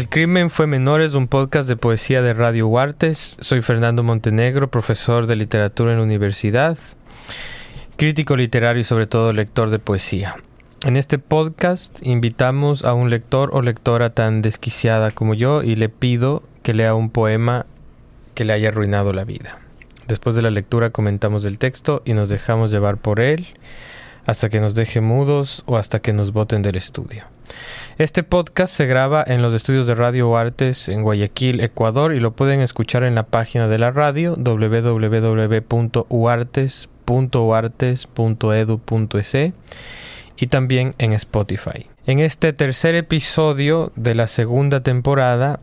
El crimen fue menor es un podcast de poesía de Radio Huartes. Soy Fernando Montenegro, profesor de literatura en la universidad, crítico literario y sobre todo lector de poesía. En este podcast invitamos a un lector o lectora tan desquiciada como yo y le pido que lea un poema que le haya arruinado la vida. Después de la lectura comentamos el texto y nos dejamos llevar por él hasta que nos deje mudos o hasta que nos boten del estudio. Este podcast se graba en los estudios de Radio Huartes en Guayaquil, Ecuador, y lo pueden escuchar en la página de la radio www.huartes.edu.es y también en Spotify. En este tercer episodio de la segunda temporada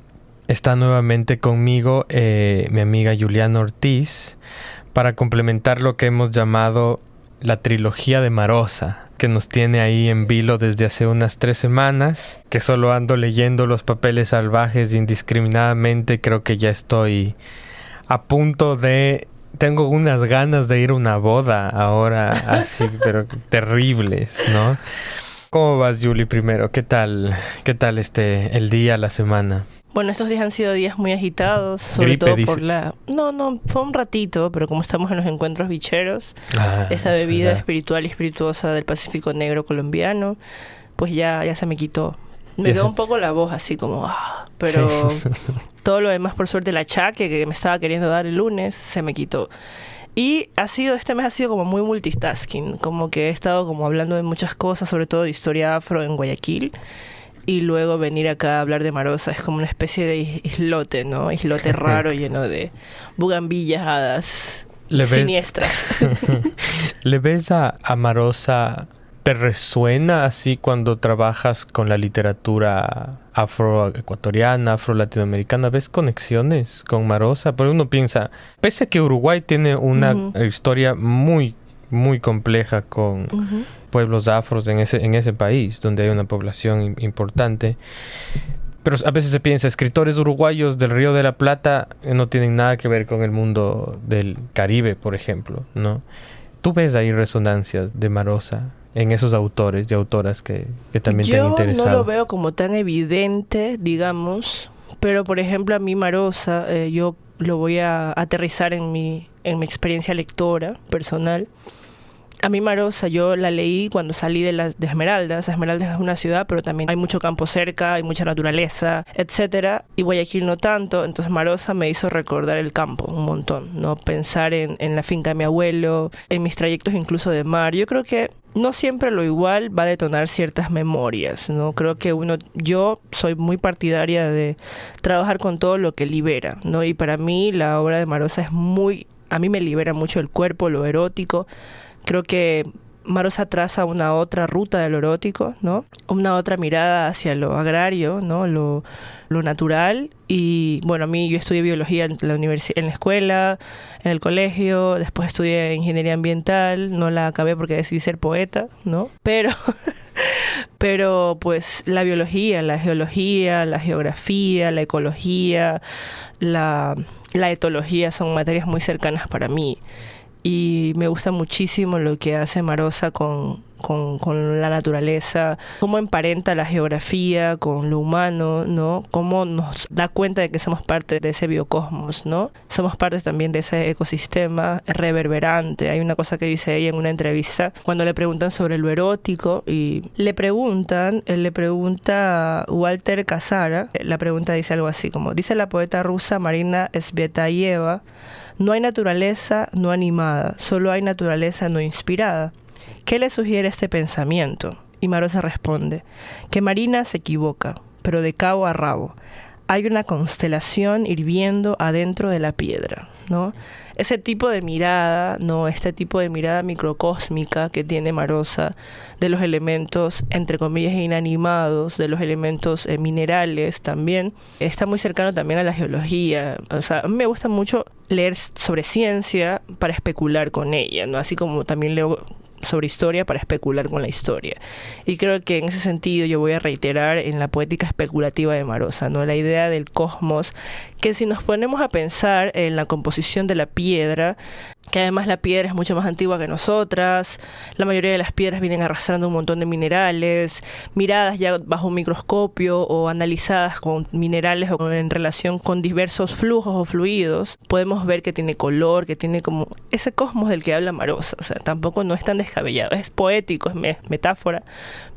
está nuevamente conmigo mi amiga Juliana Ortiz para complementar lo que hemos llamado la trilogía de Marosa, que nos tiene ahí en vilo desde hace unas 3 semanas, que solo ando leyendo Los papeles salvajes indiscriminadamente. Creo que ya estoy a punto de... Tengo unas ganas de ir a una boda ahora, así, pero terribles, ¿no? ¿Cómo vas, Julie, primero? ¿Qué tal el día, la semana? Bueno, estos días han sido días muy agitados, sobre Gripe, todo dice. por la... No, fue un ratito, pero como estamos en los encuentros bicheros, esa es bebida verdad. espiritual y espirituosa del Pacífico Negro colombiano, pues ya se me quitó. Me quedó un poco la voz así como... pero Sí. todo lo demás, por suerte, el achaque que me estaba queriendo dar el lunes, se me quitó. Y este mes ha sido como muy multitasking, como que he estado como hablando de muchas cosas, sobre todo de historia afro en Guayaquil. Y luego venir acá a hablar de Marosa es como una especie de islote, ¿no? Islote raro lleno de bugambillas, hadas siniestras. ¿Le ves a Marosa? ¿Te resuena así cuando trabajas con la literatura afroecuatoriana, afro-latinoamericana? ¿Ves conexiones con Marosa? Porque uno piensa, pese a que Uruguay tiene una historia muy, muy compleja con... pueblos afros en ese país, donde hay una población importante. Pero a veces se piensa, escritores uruguayos del Río de la Plata no tienen nada que ver con el mundo del Caribe, por ejemplo, ¿no? ¿Tú ves ahí resonancias de Marosa en esos autores y autoras que también te han interesado? Yo no lo veo como tan evidente, digamos, pero por ejemplo a mí Marosa, yo lo voy a aterrizar en mi experiencia lectora personal. A mí Marosa yo la leí cuando salí de Esmeraldas. Esmeraldas es una ciudad, pero también hay mucho campo cerca, hay mucha naturaleza, etcétera. Y Guayaquil no tanto. Entonces Marosa me hizo recordar el campo un montón, ¿no? Pensar en la finca de mi abuelo, en mis trayectos incluso de mar. Yo creo que no siempre lo igual va a detonar ciertas memorias, ¿no? Creo que yo soy muy partidaria de trabajar con todo lo que libera, ¿no? Y para mí la obra de Marosa a mí me libera mucho el cuerpo, lo erótico. Creo que Marosa traza una otra ruta de lo erótico, ¿no? Una otra mirada hacia lo agrario, ¿no? Lo natural. Y bueno, yo estudié biología en la escuela, en el colegio, después estudié ingeniería ambiental, no la acabé porque decidí ser poeta, ¿no? Pero pues la biología, la geología, la geografía, la ecología, la etología son materias muy cercanas para mí. Y me gusta muchísimo lo que hace Marosa con la naturaleza, cómo emparenta la geografía con lo humano, ¿no? Cómo nos da cuenta de que somos parte de ese biocosmos, ¿no? Somos parte también de ese ecosistema reverberante. Hay una cosa que dice ella en una entrevista cuando le preguntan sobre lo erótico y le pregunta Walter Casara, la pregunta dice algo así como, dice la poeta rusa Marina Tsvetaeva: no hay naturaleza no animada, solo hay naturaleza no inspirada. ¿Qué le sugiere este pensamiento? Y Marosa responde que Marina se equivoca, pero de cabo a rabo. Hay una constelación hirviendo adentro de la piedra, ¿no? Ese tipo de mirada, ¿no? Este tipo de mirada microcósmica que tiene Marosa de los elementos, entre comillas, inanimados, de los elementos minerales también, está muy cercano también a la geología. O sea, a mí me gusta mucho leer sobre ciencia para especular con ella, ¿no? Así como también leo sobre historia para especular con la historia. Y creo que en ese sentido yo voy a reiterar en la poética especulativa de Marosa, ¿no? La idea del cosmos que si nos ponemos a pensar en la composición de la piedra, que además la piedra es mucho más antigua que nosotras, la mayoría de las piedras vienen arrastrando un montón de minerales, miradas ya bajo un microscopio o analizadas con minerales o en relación con diversos flujos o fluidos, podemos ver que tiene color, que tiene como ese cosmos del que habla Marosa. O sea, tampoco no es tan descabellado, es poético, es metáfora,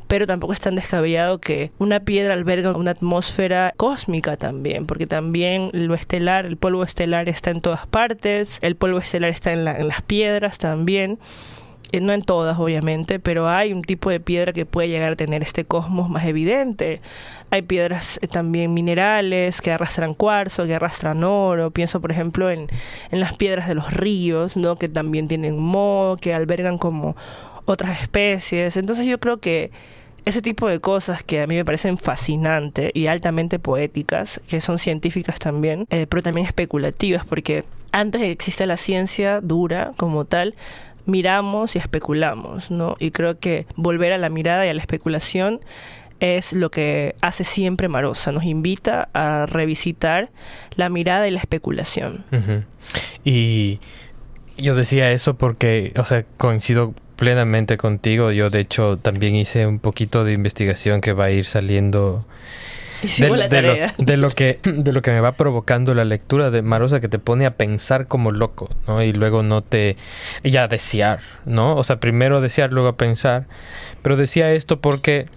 pero tampoco es tan descabellado que una piedra alberga una atmósfera cósmica también, porque también lo estelar, el polvo estelar está en todas partes, el polvo estelar está en las piedras también, no en todas obviamente, pero hay un tipo de piedra que puede llegar a tener este cosmos más evidente. Hay piedras también minerales que arrastran cuarzo, que arrastran oro. Pienso por ejemplo en las piedras de los ríos, ¿no? Que también tienen moho, que albergan como otras especies. Entonces yo creo que ese tipo de cosas que a mí me parecen fascinantes y altamente poéticas, que son científicas también, pero también especulativas, porque antes de que exista la ciencia dura como tal, miramos y especulamos, ¿no? Y creo que volver a la mirada y a la especulación es lo que hace siempre Marosa, nos invita a revisitar la mirada y la especulación. Uh-huh. Y yo decía eso porque, o sea, coincido plenamente contigo. Yo de hecho también hice un poquito de investigación que va a ir saliendo de lo que me va provocando la lectura de Marosa, que te pone a pensar como loco, ¿no? Y luego ya desear, ¿no? O sea, primero desear, luego pensar. Pero decía esto porque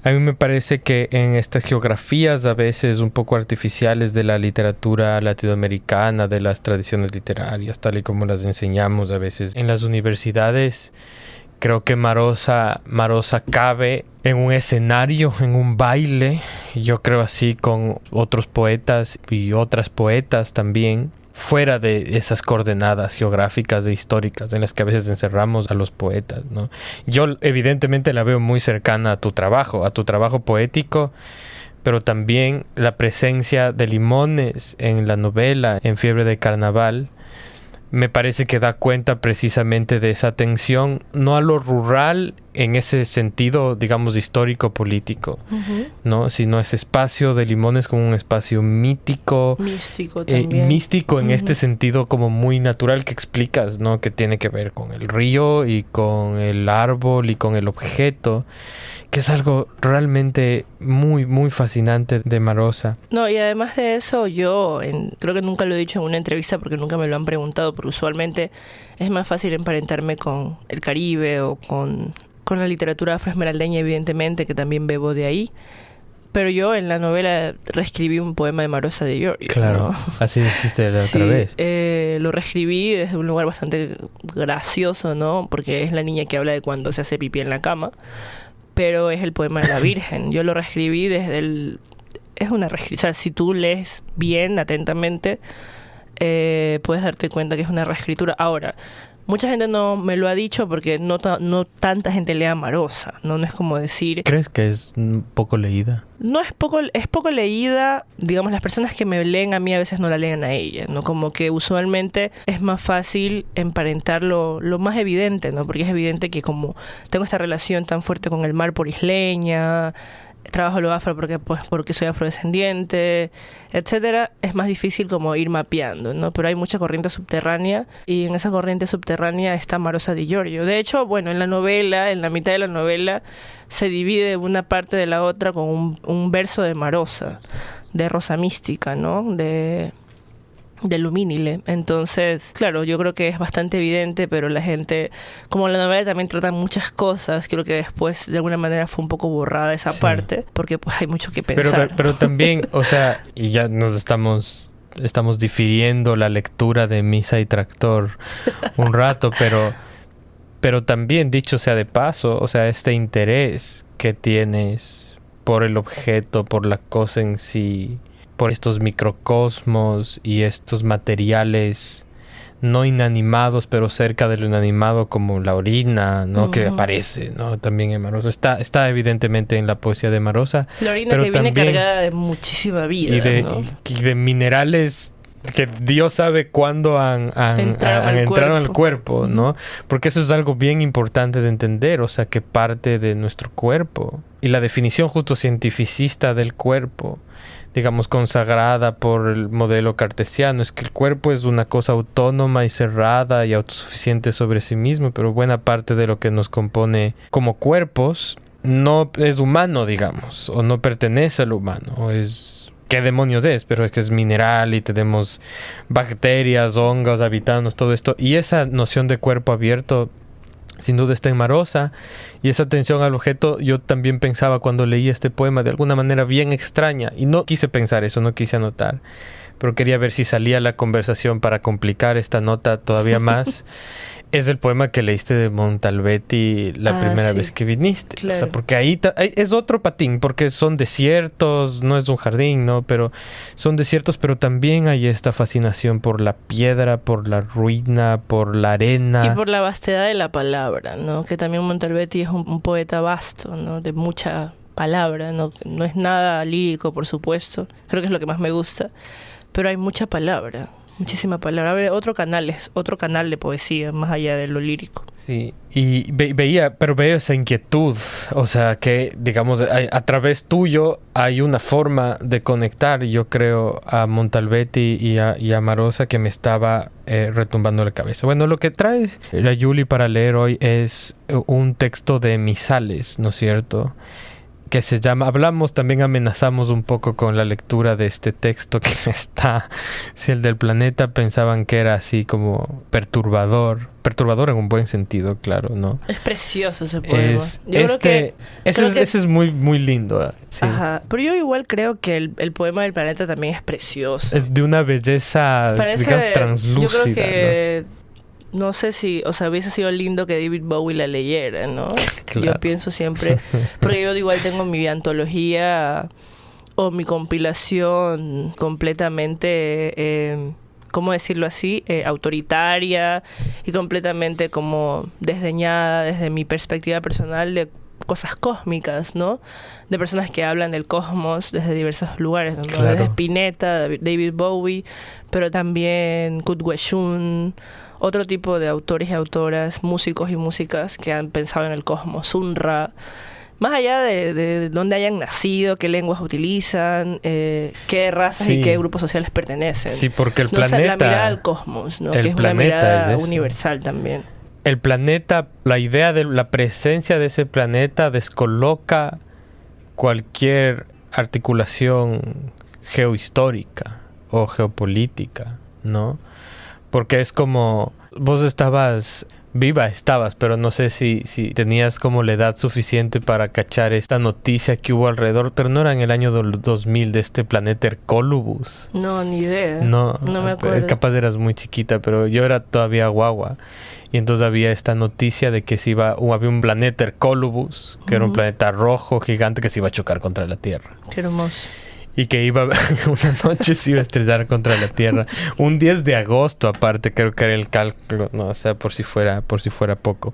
a mí me parece que en estas geografías a veces un poco artificiales de la literatura latinoamericana, de las tradiciones literarias, tal y como las enseñamos a veces en las universidades, creo que Marosa cabe en un escenario, en un baile, yo creo así, con otros poetas y otras poetas también, fuera de esas coordenadas geográficas e históricas en las que a veces encerramos a los poetas, ¿no? Yo evidentemente la veo muy cercana a tu trabajo poético, pero también la presencia de Limones en la novela, en Fiebre de Carnaval, me parece que da cuenta precisamente de esa atención, no a lo rural en ese sentido, digamos, histórico-político, uh-huh, ¿no? Sino ese espacio de Limones como un espacio místico también. Místico en uh-huh, este sentido como muy natural que explicas, ¿no? Que tiene que ver con el río y con el árbol y con el objeto, que es algo realmente muy, muy fascinante de Marosa. No, y además de eso, creo que nunca lo he dicho en una entrevista porque nunca me lo han preguntado, porque usualmente es más fácil emparentarme con el Caribe o con la literatura afroesmeraldeña, evidentemente, que también bebo de ahí. Pero yo en la novela reescribí un poema de Marosa de Giorgio. Claro, ¿no? Así dijiste la otra vez. Lo reescribí desde un lugar bastante gracioso, ¿no? Porque es la niña que habla de cuando se hace pipí en la cama. Pero es el poema de la Virgen. Yo lo reescribí desde es una reescritura. O sea, si tú lees bien, atentamente, puedes darte cuenta que es una reescritura. Ahora, mucha gente no me lo ha dicho porque no tanta gente lee a Marosa, ¿no? No es como decir... ¿Crees que es poco leída? No es poco leída. Digamos, las personas que me leen a mí a veces no la leen a ella, ¿no? Como que usualmente es más fácil emparentar lo más evidente, ¿no? Porque es evidente que como tengo esta relación tan fuerte con el mar por isleña, trabajo lo afro porque soy afrodescendiente, etcétera, es más difícil como ir mapeando, ¿no? Pero hay mucha corriente subterránea y en esa corriente subterránea está Marosa di Giorgio. De hecho, bueno, en la mitad de la novela se divide una parte de la otra con un verso de Marosa, de Rosa Mística, ¿no? De Lumínile. Entonces, claro, yo creo que es bastante evidente, pero la gente, como la novela también trata muchas cosas, creo que después de alguna manera fue un poco borrada esa parte, porque pues hay mucho que pensar. Pero también, o sea, y ya nos estamos difiriendo la lectura de Misa y Tractor un rato, pero también, dicho sea de paso, o sea, este interés que tienes por el objeto, por la cosa en sí, por estos microcosmos y estos materiales no inanimados, pero cerca de lo inanimado, como la orina, ¿no? Uh-huh. Que aparece, ¿no? También en Marosa. Está evidentemente en la poesía de Marosa. La orina pero que viene cargada de muchísima vida, y de minerales que Dios sabe cuándo han entrado al cuerpo, ¿no? Porque eso es algo bien importante de entender, o sea, que parte de nuestro cuerpo. Y la definición justo cientificista del cuerpo digamos, consagrada por el modelo cartesiano, es que el cuerpo es una cosa autónoma y cerrada y autosuficiente sobre sí mismo, pero buena parte de lo que nos compone como cuerpos no es humano, digamos, o no pertenece al humano, o es... ¿Qué demonios es? Pero es que es mineral y tenemos bacterias, hongos, habitanos, todo esto. Y esa noción de cuerpo abierto sin duda está en Marosa, y esa atención al objeto yo también pensaba cuando leí este poema de alguna manera bien extraña, y no quise pensar eso, no quise anotar, pero quería ver si salía la conversación para complicar esta nota todavía más. Es el poema que leíste de Montalbetti la primera vez que viniste. Claro. O sea, porque ahí es otro patín, porque son desiertos, no es un jardín, ¿no? Pero son desiertos, pero también hay esta fascinación por la piedra, por la ruina, por la arena. Y por la vastedad de la palabra, ¿no? Que también Montalbetti es un poeta vasto, ¿no? De mucha palabra, ¿no? No es nada lírico, por supuesto. Creo que es lo que más me gusta. Pero hay mucha palabra. Muchísima palabra. A ver, otro canal de poesía, más allá de lo lírico. Sí, y veía esa inquietud, o sea, que, digamos, a través tuyo hay una forma de conectar, yo creo, a Montalbetti y a Marosa que me estaba retumbando la cabeza. Bueno, lo que trae la Yuli para leer hoy es un texto de Misales, ¿no es cierto?, que se llama, amenazamos un poco con la lectura de este texto que si el del planeta pensaban que era así como perturbador en un buen sentido, claro, ¿no? Es precioso ese poema. Ese es muy, muy lindo. Sí. Ajá, pero yo igual creo que el poema del planeta también es precioso. Es de una belleza, digamos, translúcida. Yo creo que... No sé si, o sea, hubiese sido lindo que David Bowie la leyera, ¿no? Claro. Yo pienso siempre, porque yo igual tengo mi antología o mi compilación completamente, ¿cómo decirlo así? Autoritaria y completamente como desdeñada desde mi perspectiva personal de cosas cósmicas, ¿no? De personas que hablan del cosmos desde diversos lugares, ¿no? Claro. Desde Spinetta, David Bowie, pero también Kurt Weshun, otro tipo de autores y autoras, músicos y músicas que han pensado en el cosmos, Sun-Ra, más allá de dónde hayan nacido, qué lenguas utilizan, qué razas y qué grupos sociales pertenecen. Sí, porque el planeta... La mirada al cosmos, ¿no? Que es una mirada universal también. El planeta, la idea de la presencia de ese planeta descoloca cualquier articulación geohistórica o geopolítica, ¿no? Porque es como, vos estabas, pero no sé si tenías como la edad suficiente para cachar esta noticia que hubo alrededor, pero no era en el año 2000 de este planeta Hercólubus. No, ni idea. No me acuerdo. Capaz eras muy chiquita, pero yo era todavía guagua. Y entonces había esta noticia de que había un planeta Hercólubus, que era un planeta rojo gigante que se iba a chocar contra la Tierra. Qué hermoso. Y que una noche se iba a estrellar contra la Tierra. Un 10 de agosto, aparte, creo que era el cálculo, no, o sea, por si fuera poco.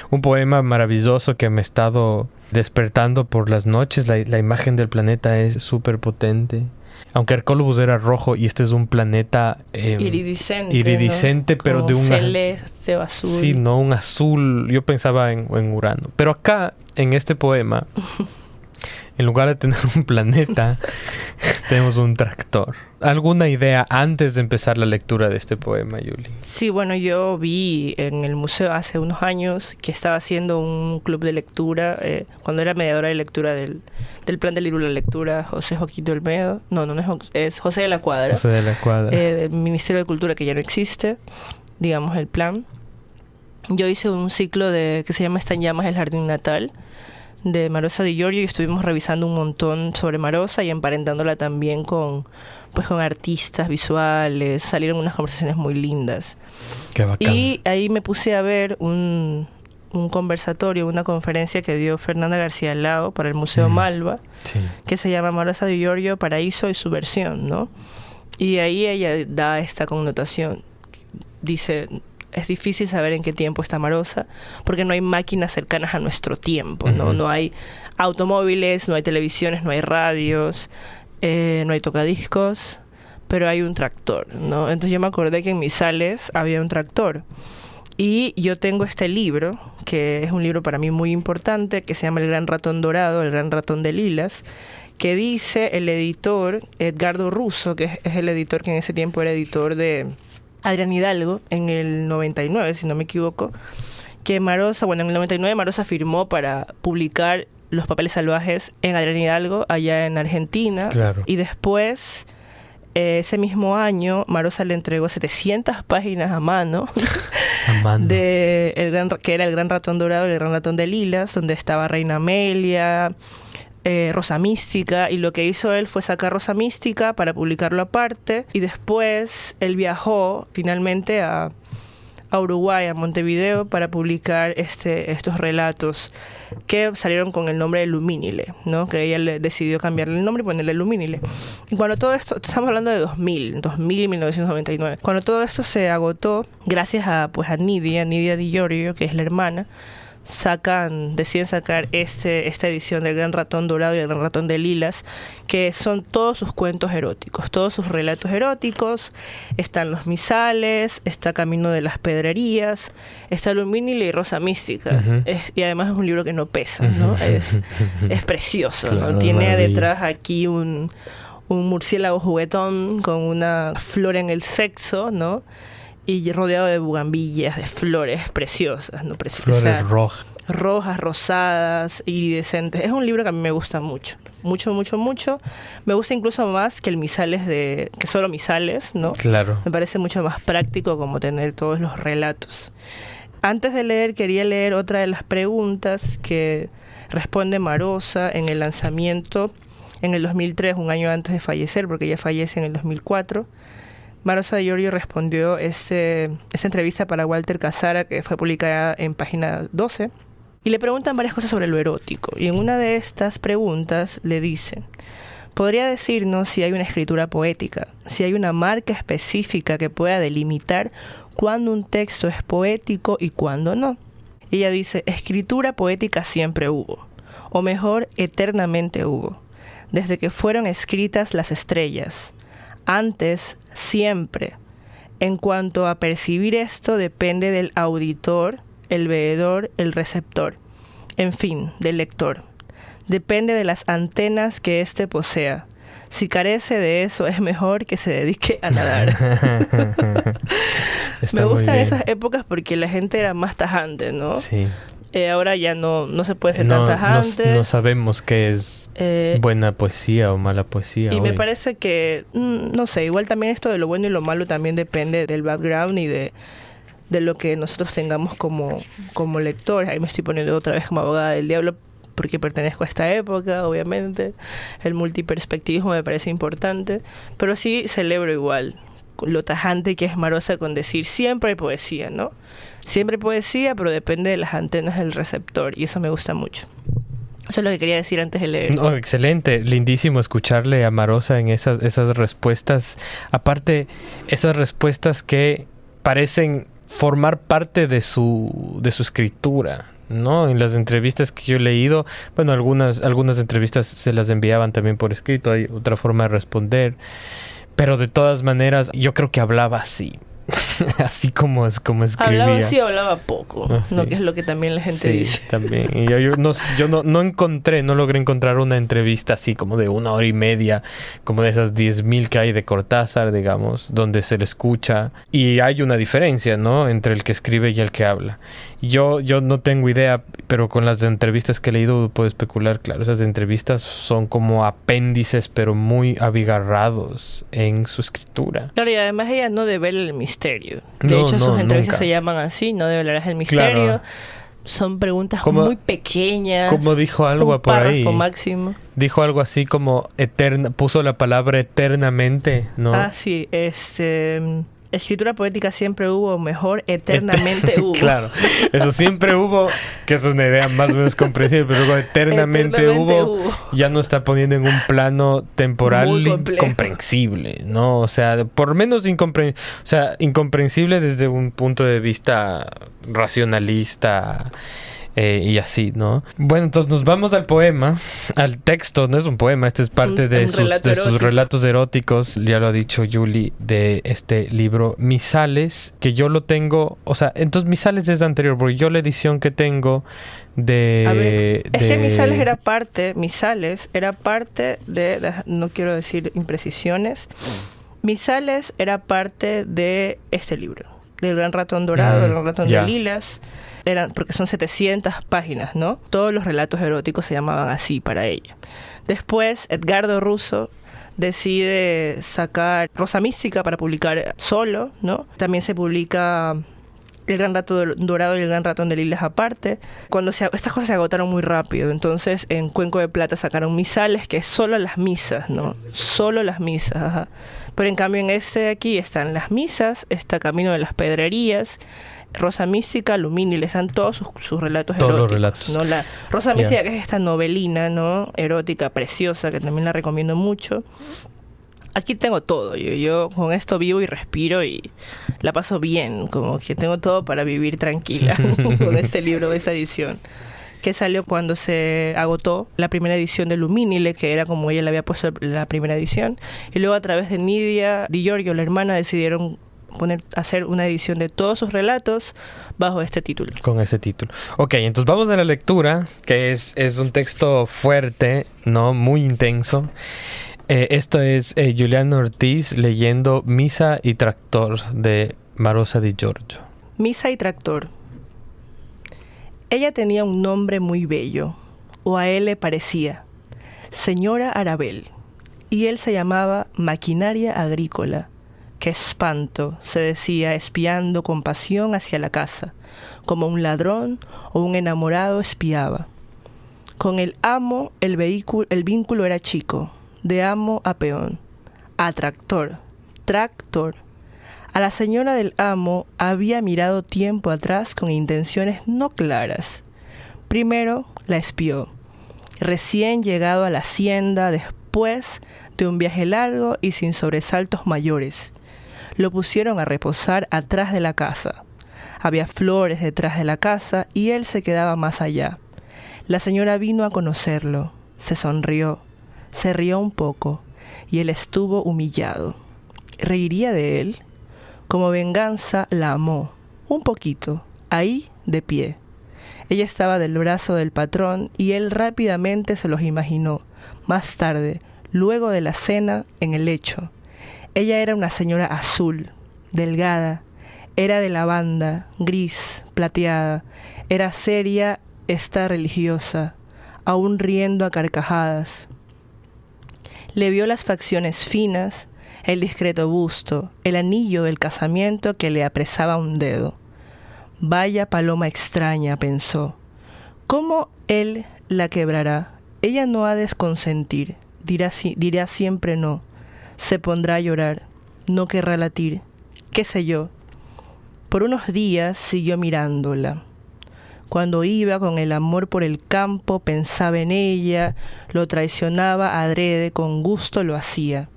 Un poema maravilloso que me he estado despertando por las noches. La imagen del planeta es súper potente. Aunque Hercólubus era rojo y este es un planeta iridiscente, ¿no? Pero como de un celeste o azul. Sí, no, un azul. Yo pensaba en Urano. Pero acá, en este poema, en lugar de tener un planeta, tenemos un tractor. ¿Alguna idea antes de empezar la lectura de este poema, Yuli? Sí, bueno, yo vi en el museo hace unos años que estaba haciendo un club de lectura, cuando era mediadora de lectura del Plan de Libro de la Lectura, José Joaquín Olmedo. No es José de la Cuadra. José de la Cuadra. Del Ministerio de Cultura, que ya no existe, digamos, el plan. Yo hice un ciclo que se llama Está en llamas el jardín natal, de Marosa Di Giorgio, y estuvimos revisando un montón sobre Marosa y emparentándola también con artistas visuales. Salieron unas conversaciones muy lindas. Qué bacán. Y ahí me puse a ver un conversatorio, una conferencia que dio Fernanda García Lao para el Museo Malva, que se llama Marosa Di Giorgio, Paraíso y Subversión, ¿no? Y ahí ella da esta connotación. Dice... Es difícil saber en qué tiempo está Marosa, porque no hay máquinas cercanas a nuestro tiempo, ¿no? No hay automóviles, no hay televisiones, no hay radios, no hay tocadiscos, pero hay un tractor, ¿no? Entonces yo me acordé que en Misales había un tractor. Y yo tengo este libro, que es un libro para mí muy importante, que se llama El Gran Ratón Dorado, El Gran Ratón de Lilas, que dice el editor Edgardo Russo, que es el editor que en ese tiempo era editor de Adrián Hidalgo, en el 99, si no me equivoco, que Marosa, bueno, en el 99 Marosa firmó para publicar Los Papeles Salvajes en Adrián Hidalgo, allá en Argentina. Claro. Y después, ese mismo año, Marosa le entregó 700 páginas a mano que era El Gran Ratón Dorado y El Gran Ratón de Lilas, donde estaba Reina Amelia, Rosa Mística, y lo que hizo él fue sacar Rosa Mística para publicarlo aparte, y después él viajó finalmente a Uruguay, a Montevideo, para publicar estos relatos que salieron con el nombre de Lumínile, ¿no? Que ella le decidió cambiarle el nombre y ponerle Lumínile. Y cuando todo esto, estamos hablando de 2000 y 1999, cuando todo esto se agotó, gracias a Nidia Di Giorgio, que es la hermana, deciden sacar esta edición del Gran Ratón Dorado y el Gran Ratón de Lilas, que son todos sus cuentos eróticos, todos sus relatos eróticos. Están Los Misales, está Camino de las Pedrerías, está Lumínile y Rosa Mística. Uh-huh. Y además es un libro que no pesa, ¿no? Es precioso, claro, ¿no? Tiene maravilla. detrás aquí un murciélago juguetón con una flor en el sexo, ¿no? Y rodeado de bugambillas, de flores preciosas, ¿no? Flores rojas. Rojas, rosadas, iridescentes. Es un libro que a mí me gusta mucho. Mucho, mucho, mucho. Me gusta incluso más que el Misales que solo Misales, ¿no? Claro. Me parece mucho más práctico como tener todos los relatos. Antes de leer, quería leer otra de las preguntas que responde Marosa en el lanzamiento en el 2003, un año antes de fallecer, porque ella fallece en el 2004. Marosa Di Giorgio respondió esta entrevista para Walter Casara, que fue publicada en página 12, y le preguntan varias cosas sobre lo erótico. Y en una de estas preguntas le dicen: ¿podría decirnos si hay una escritura poética, si hay una marca específica que pueda delimitar cuándo un texto es poético y cuándo no? Ella dice: escritura poética siempre hubo, o mejor, eternamente hubo, desde que fueron escritas las estrellas. Antes, siempre. En cuanto a percibir esto, depende del auditor, el veedor, el receptor. En fin, del lector. Depende de las antenas que éste posea. Si carece de eso, es mejor que se dedique a nadar. Me gustan esas épocas porque la gente era más tajante, ¿no? Sí. Ahora ya no se puede ser tan tajante. No sabemos qué es buena poesía o mala poesía. Y hoy. me parece que, no sé, igual también esto de lo bueno y lo malo también depende del background y de lo que nosotros tengamos como lectores. Ahí me estoy poniendo otra vez como abogada del diablo porque pertenezco a esta época, obviamente. El multiperspectivismo me parece importante, pero sí celebro igual lo tajante que es Marosa con decir siempre hay poesía, ¿no? Siempre hay poesía, pero depende de las antenas del receptor, y eso me gusta mucho. Eso es lo que quería decir antes de leer. No, excelente, lindísimo escucharle a Marosa en esas respuestas. Aparte, esas respuestas que parecen formar parte de su escritura, ¿no? En las entrevistas que yo he leído, bueno, algunas entrevistas se las enviaban también por escrito, hay otra forma de responder, pero de todas maneras yo creo que hablaba así. Así como escribía. Hablaba así, hablaba poco, sí. ¿no? Que es lo que también la gente dice. También. Y yo no logré encontrar una entrevista así como de 1 hora y media, como de esas 10,000 que hay de Cortázar, digamos, donde se le escucha. Y hay una diferencia, ¿no? Entre el que escribe y el que habla. Yo no tengo idea, pero con las entrevistas que he leído puedo especular, claro, esas entrevistas son como apéndices, pero muy abigarrados en su escritura. Claro, y además ella no devela el misterio. De hecho, sus entrevistas se llaman así, no develarás el misterio. Claro. Son preguntas muy pequeñas. Como dijo algo por ahí. Un párrafo máximo. Dijo algo así como puso la palabra eternamente, ¿no? Ah, sí, escritura poética siempre hubo, mejor, eternamente hubo. Claro, eso siempre hubo, que es una idea más o menos comprensible, pero luego eternamente hubo, ya no está poniendo en un plano temporal incomprensible, ¿no? O sea, por menos incomprensible desde un punto de vista racionalista y así, ¿no? Bueno, entonces nos vamos al poema, al texto. No es un poema, este es parte de sus relatos eróticos, ya lo ha dicho Yuli, de este libro Misales, que yo lo tengo, o sea, entonces Misales es anterior, porque yo la edición que tengo ese Misales era parte de, no quiero decir imprecisiones, Misales era parte de este libro, del Gran Ratón Dorado, del Gran Ratón de Lilas, porque son 700 páginas, ¿no? Todos los relatos eróticos se llamaban así para ella. Después, Edgardo Russo decide sacar Rosa Mística para publicar solo, ¿no? También se publica El Gran Ratón Dorado y El Gran Ratón de Lilas aparte. Estas cosas se agotaron muy rápido, entonces en Cuenco de Plata sacaron Misales, que es solo las misas, ¿no? Solo las misas, ajá. Pero en cambio en este de aquí están las misas, está Camino de las Pedrerías, Rosa Mística, Lumini, están todos sus relatos todos eróticos. Los relatos. ¿No? La Rosa Mística, que es esta novelina, ¿no? Erótica, preciosa, que también la recomiendo mucho. Aquí tengo todo, yo con esto vivo y respiro y la paso bien, como que tengo todo para vivir tranquila con este libro, esta edición, que salió cuando se agotó la primera edición de Luminile, que era como ella le había puesto la primera edición, y luego a través de Nidia Di Giorgio, la hermana, decidieron hacer una edición de todos sus relatos bajo este título. Con ese título. Ok, entonces vamos a la lectura, que es un texto fuerte, ¿no? Muy intenso. Esto es Juliana Ortiz leyendo Misa y Tractor de Marosa Di Giorgio. Misa y Tractor. Ella tenía un nombre muy bello, o a él le parecía, Señora Arabel, y él se llamaba Maquinaria Agrícola. ¡Qué espanto!, se decía, espiando con pasión hacia la casa, como un ladrón o un enamorado espiaba. Con el amo el vínculo era chico, de amo a peón, a tractor. A la señora del amo había mirado tiempo atrás con intenciones no claras. Primero la espió, recién llegado a la hacienda después de un viaje largo y sin sobresaltos mayores. Lo pusieron a reposar atrás de la casa. Había flores detrás de la casa y él se quedaba más allá. La señora vino a conocerlo, se sonrió, se rió un poco y él estuvo humillado. ¿Reiría de él? Como venganza la amó, un poquito, ahí de pie. Ella estaba del brazo del patrón y él rápidamente se los imaginó, más tarde, luego de la cena, en el lecho. Ella era una señora azul, delgada, era de lavanda, gris, plateada, era seria, religiosa, aún riendo a carcajadas. Le vio las facciones finas, el discreto busto, el anillo del casamiento que le apresaba un dedo. Vaya paloma extraña, pensó. ¿Cómo él la quebrará? Ella no ha de consentir, dirá siempre no. Se pondrá a llorar, no querrá latir, qué sé yo. Por unos días siguió mirándola. Cuando iba con el amor por el campo, pensaba en ella, lo traicionaba adrede, con gusto lo hacía.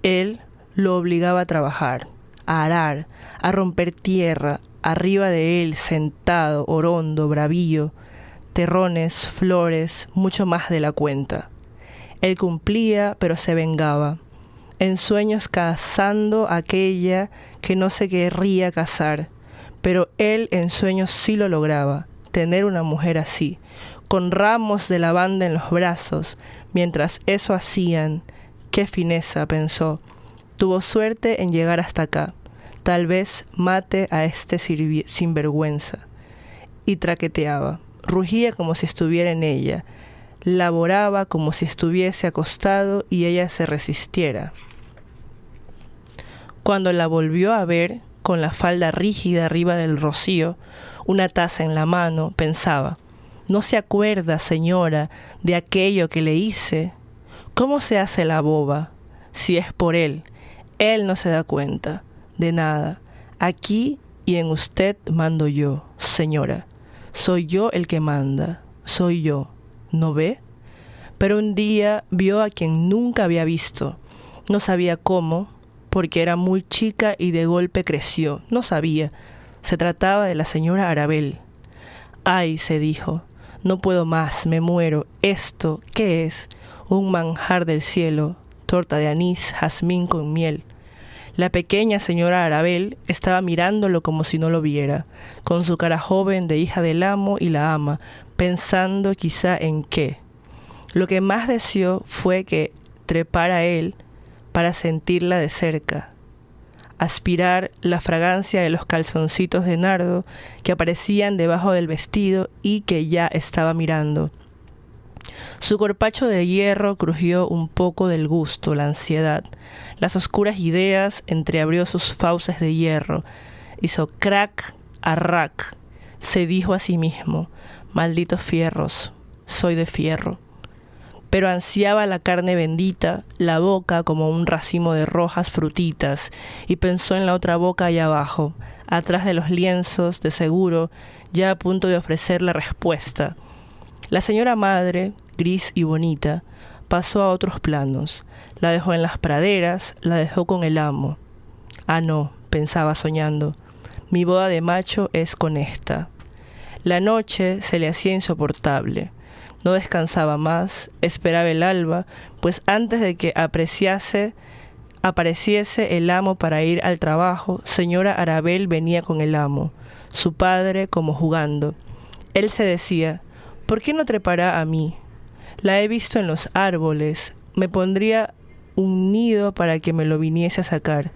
Él lo obligaba a trabajar, a arar, a romper tierra, arriba de él, sentado, orondo, bravío, terrones, flores, mucho más de la cuenta. Él cumplía, pero se vengaba. En sueños cazando a aquella que no se querría casar, pero él en sueños sí lo lograba. Tener una mujer así, con ramos de lavanda en los brazos, mientras eso hacían. Qué fineza, pensó. Tuvo suerte en llegar hasta acá. Tal vez mate a este sinvergüenza. Y traqueteaba. Rugía como si estuviera en ella. Laboraba como si estuviese acostado y ella se resistiera. Cuando la volvió a ver, con la falda rígida arriba del rocío, una taza en la mano, pensaba, ¿no se acuerda, señora, de aquello que le hice? ¿Cómo se hace la boba? Si es por él no se da cuenta de nada. Aquí y en usted mando yo, señora. Soy yo el que manda, soy yo, ¿no ve? Pero un día vio a quien nunca había visto. No sabía cómo, porque era muy chica y de golpe creció. No sabía. Se trataba de la señora Arabel. Ay, se dijo, no puedo más, me muero. ¿Esto qué es? Un manjar del cielo, torta de anís, jazmín con miel. La pequeña señora Arabel estaba mirándolo como si no lo viera, con su cara joven de hija del amo y la ama, pensando quizá en qué. Lo que más deseó fue que trepara a él para sentirla de cerca, aspirar la fragancia de los calzoncitos de nardo que aparecían debajo del vestido y que ya estaba mirando. Su corpacho de hierro crujió un poco del gusto, la ansiedad. Las oscuras ideas entreabrió sus fauces de hierro. Hizo crack, arrac. Se dijo a sí mismo, malditos fierros, soy de fierro. Pero ansiaba la carne bendita, la boca como un racimo de rojas frutitas, y pensó en la otra boca allá abajo, atrás de los lienzos, de seguro, ya a punto de ofrecer la respuesta. La señora madre, gris y bonita, pasó a otros planos. La dejó en las praderas, la dejó con el amo. Ah, no, pensaba soñando, mi boda de macho es con esta. La noche se le hacía insoportable. No descansaba más, esperaba el alba, pues antes de que apareciese el amo para ir al trabajo, señora Arabel venía con el amo, su padre como jugando. Él se decía, ¿por qué no trepará a mí? La he visto en los árboles, me pondría un nido para que me lo viniese a sacar.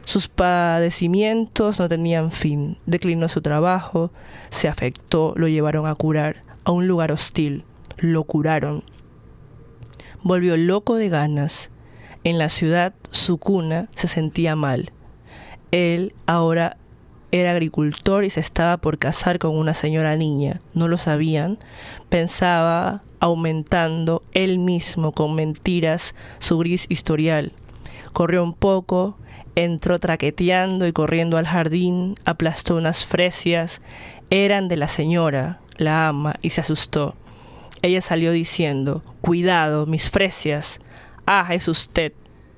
Sus padecimientos no tenían fin, declinó su trabajo, se afectó, lo llevaron a curar a un lugar hostil. Lo curaron. Volvió loco de ganas. En la ciudad, su cuna, se sentía mal. Él ahora era agricultor y se estaba por casar con una señora niña. No lo sabían. Pensaba, aumentando él mismo con mentiras su gris historial. Corrió un poco, entró traqueteando y corriendo al jardín, aplastó unas fresias. Eran de la señora, la ama, y se asustó. Ella salió diciendo, cuidado, mis fresias. Ah, es usted.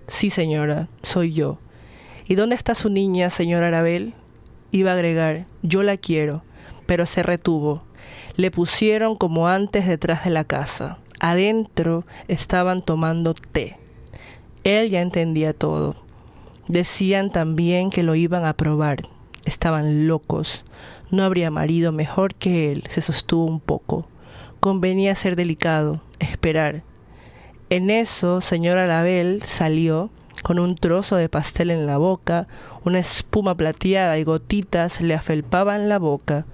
Sí, señora, soy yo. ¿Y dónde está su niña, señora Arabel? Iba a agregar, yo la quiero, pero se retuvo. Le pusieron como antes detrás de la casa. Adentro estaban tomando té. Él ya entendía todo. Decían también que lo iban a probar. Estaban locos. No habría marido mejor que él, se sostuvo un poco. Convenía ser delicado, esperar. En eso, señora Arabel salió con un trozo de pastel en la boca, una espuma plateada y gotitas le afelpaban la boca.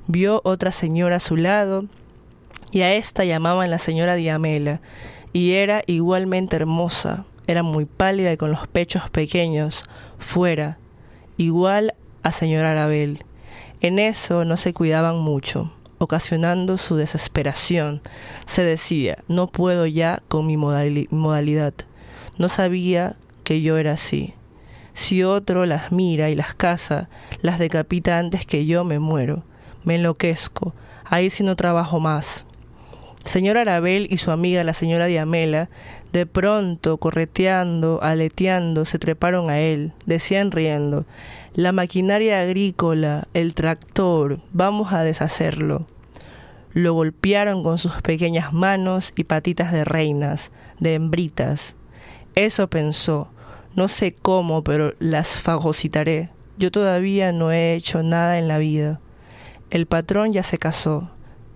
Vio otra señora a su lado y a esta llamaban la señora Diamela y era igualmente hermosa. Era muy pálida y con los pechos pequeños, fuera, igual a señora Arabel. En eso no se cuidaban mucho, ocasionando su desesperación. Se decía, no puedo ya con mi modalidad. No sabía que yo era así. Si otro las mira y las caza, las decapita antes que yo, me muero. Me enloquezco. Ahí sí no trabajo más. Señora Arabel y su amiga la señora Diamela, de pronto, correteando, aleteando, se treparon a él. Decían riendo, la maquinaria agrícola, el tractor, vamos a deshacerlo. Lo golpearon con sus pequeñas manos y patitas de reinas, de hembritas. Eso pensó, no sé cómo, pero las fagocitaré. Yo todavía no he hecho nada en la vida. El patrón ya se casó,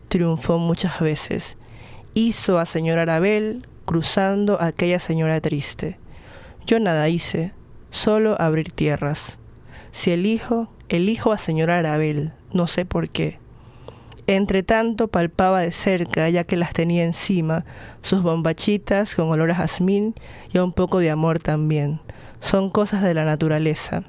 triunfó muchas veces. Hizo a señora Arabel cruzando a aquella señora triste. Yo nada hice, solo abrir tierras. Si elijo a señora Arabel, no sé por qué. Entre tanto palpaba de cerca, ya que las tenía encima, sus bombachitas con olor a jazmín y a un poco de amor también. Son cosas de la naturaleza.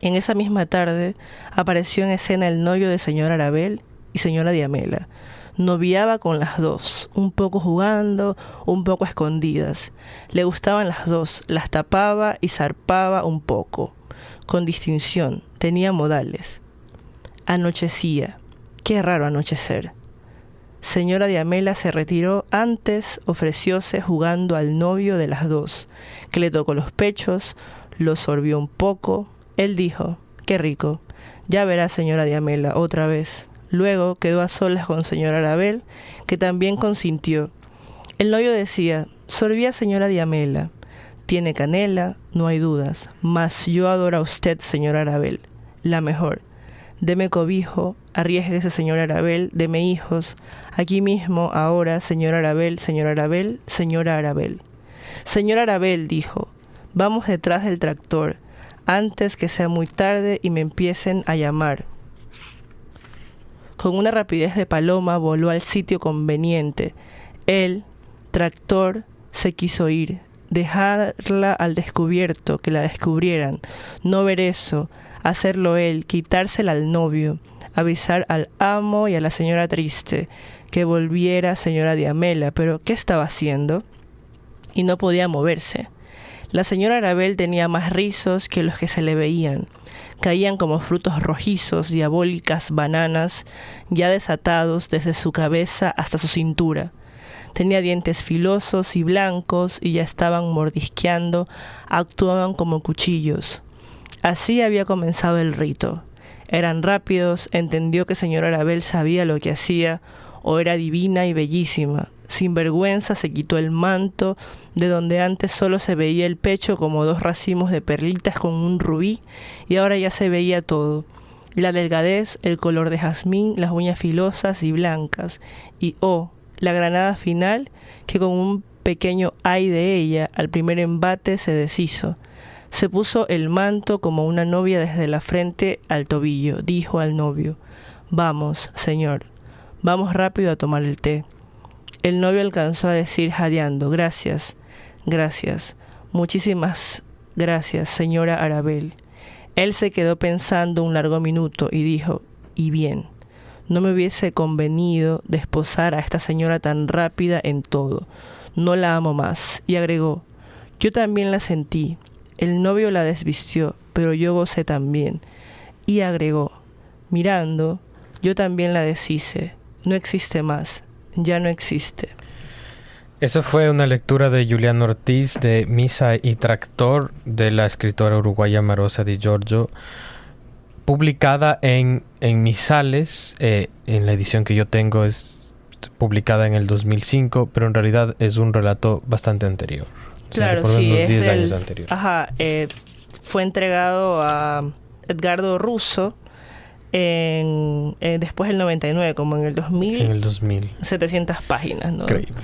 En esa misma tarde apareció en escena el novio de señora Arabel y señora Diamela. Noviaba con las dos, un poco jugando, un poco escondidas. Le gustaban las dos, las tapaba y zarpaba un poco. Con distinción, tenía modales. Anochecía. Qué raro anochecer. Señora Diamela se retiró antes, ofrecióse jugando al novio de las dos, que le tocó los pechos, lo sorbió un poco. Él dijo, qué rico. Ya verá, señora Diamela, otra vez. Luego quedó a solas con señora Arabel, que también consintió. El novio decía: sorbía señora Diamela, tiene canela, no hay dudas, mas yo adoro a usted, señora Arabel, la mejor. Deme cobijo, arriésguese, señora Arabel, deme hijos, aquí mismo, ahora, señora Arabel, señora Arabel, señora Arabel. Señora Arabel, dijo, vamos detrás del tractor, antes que sea muy tarde y me empiecen a llamar. Con una rapidez de paloma voló al sitio conveniente. El tractor se quiso ir, dejarla al descubierto, que la descubrieran, no ver eso, hacerlo él, quitársela al novio, avisar al amo y a la señora triste, que volviera señora Diamela, pero ¿qué estaba haciendo? Y no podía moverse. La señora Arabel tenía más rizos que los que se le veían. Caían como frutos rojizos, diabólicas bananas, ya desatados desde su cabeza hasta su cintura. Tenía dientes filosos y blancos y ya estaban mordisqueando, actuaban como cuchillos. Así había comenzado el rito. Eran rápidos, entendió que señora Arabel sabía lo que hacía, o era divina y bellísima. Sin vergüenza se quitó el manto, de donde antes solo se veía el pecho como 2 racimos de perlitas con un rubí, y ahora ya se veía todo. La delgadez, el color de jazmín, las uñas filosas y blancas, y la granada final, que con un pequeño ay de ella, al primer embate se deshizo. Se puso el manto como una novia desde la frente al tobillo, dijo al novio, vamos, señor, vamos rápido a tomar el té. El novio alcanzó a decir jadeando, gracias, gracias, muchísimas gracias, señora Arabel. Él se quedó pensando un largo minuto y dijo, y bien, no me hubiese convenido desposar a esta señora tan rápida en todo, no la amo más. Y agregó, yo también la sentí, el novio la desvistió, pero yo gocé también. Y agregó, mirando, yo también la deshice, no existe más. Ya no existe. Eso fue una lectura de Julián Ortiz de Misa y Tractor de la escritora uruguaya Marosa Di Giorgio, publicada en Misales. En la edición que yo tengo es publicada en el 2005, pero en realidad es un relato bastante anterior. Claro, o sea, por sí, unos 10 años anterior. Fue entregado a Edgardo Russo después del 99, como en el 2000. En el 2000. 700 páginas, ¿no? Increíble.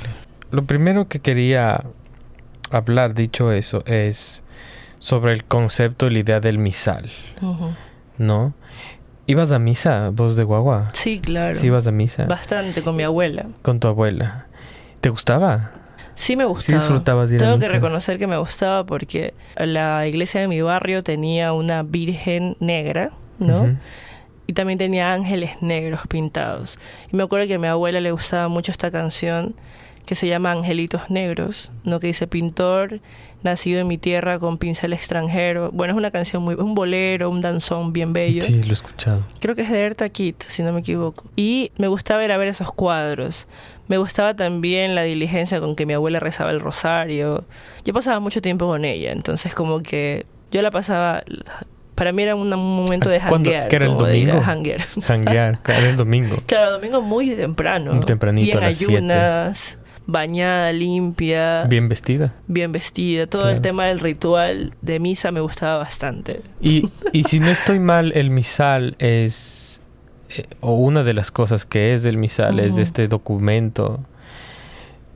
Lo primero que quería hablar, dicho eso, es sobre el concepto y la idea del misal, ¿no? ¿Ibas a misa, vos de guagua? Sí, claro. ¿Sí ibas a misa? Bastante, con mi abuela. Con tu abuela. ¿Te gustaba? Sí me gustaba. ¿Sí disfrutabas de ir a Tengo misa? que reconocer que me gustaba porque la iglesia de mi barrio tenía una virgen negra, ¿no? Uh-huh. Y también tenía ángeles negros pintados. Y me acuerdo que a mi abuela le gustaba mucho esta canción que se llama Angelitos Negros, ¿no? Que dice, pintor nacido en mi tierra con pincel extranjero. Bueno, es una canción un bolero, un danzón bien bello. Sí, lo he escuchado. Creo que es de Erta Kitt, si no me equivoco. Y me gustaba ir a ver esos cuadros. Me gustaba también la diligencia con que mi abuela rezaba el rosario. Yo pasaba mucho tiempo con ella, entonces como que yo la pasaba... Para mí era un momento de janguear. ¿Qué era el domingo? Janguear. Janguear, era el domingo. Claro, domingo muy temprano. Muy tempranito, y en a las 7. ayunas, bañada, limpia. Bien vestida. Bien vestida. Todo Claro. El tema del ritual de misa me gustaba bastante. Y si no estoy mal, el misal es... o una de las cosas que es del misal es este documento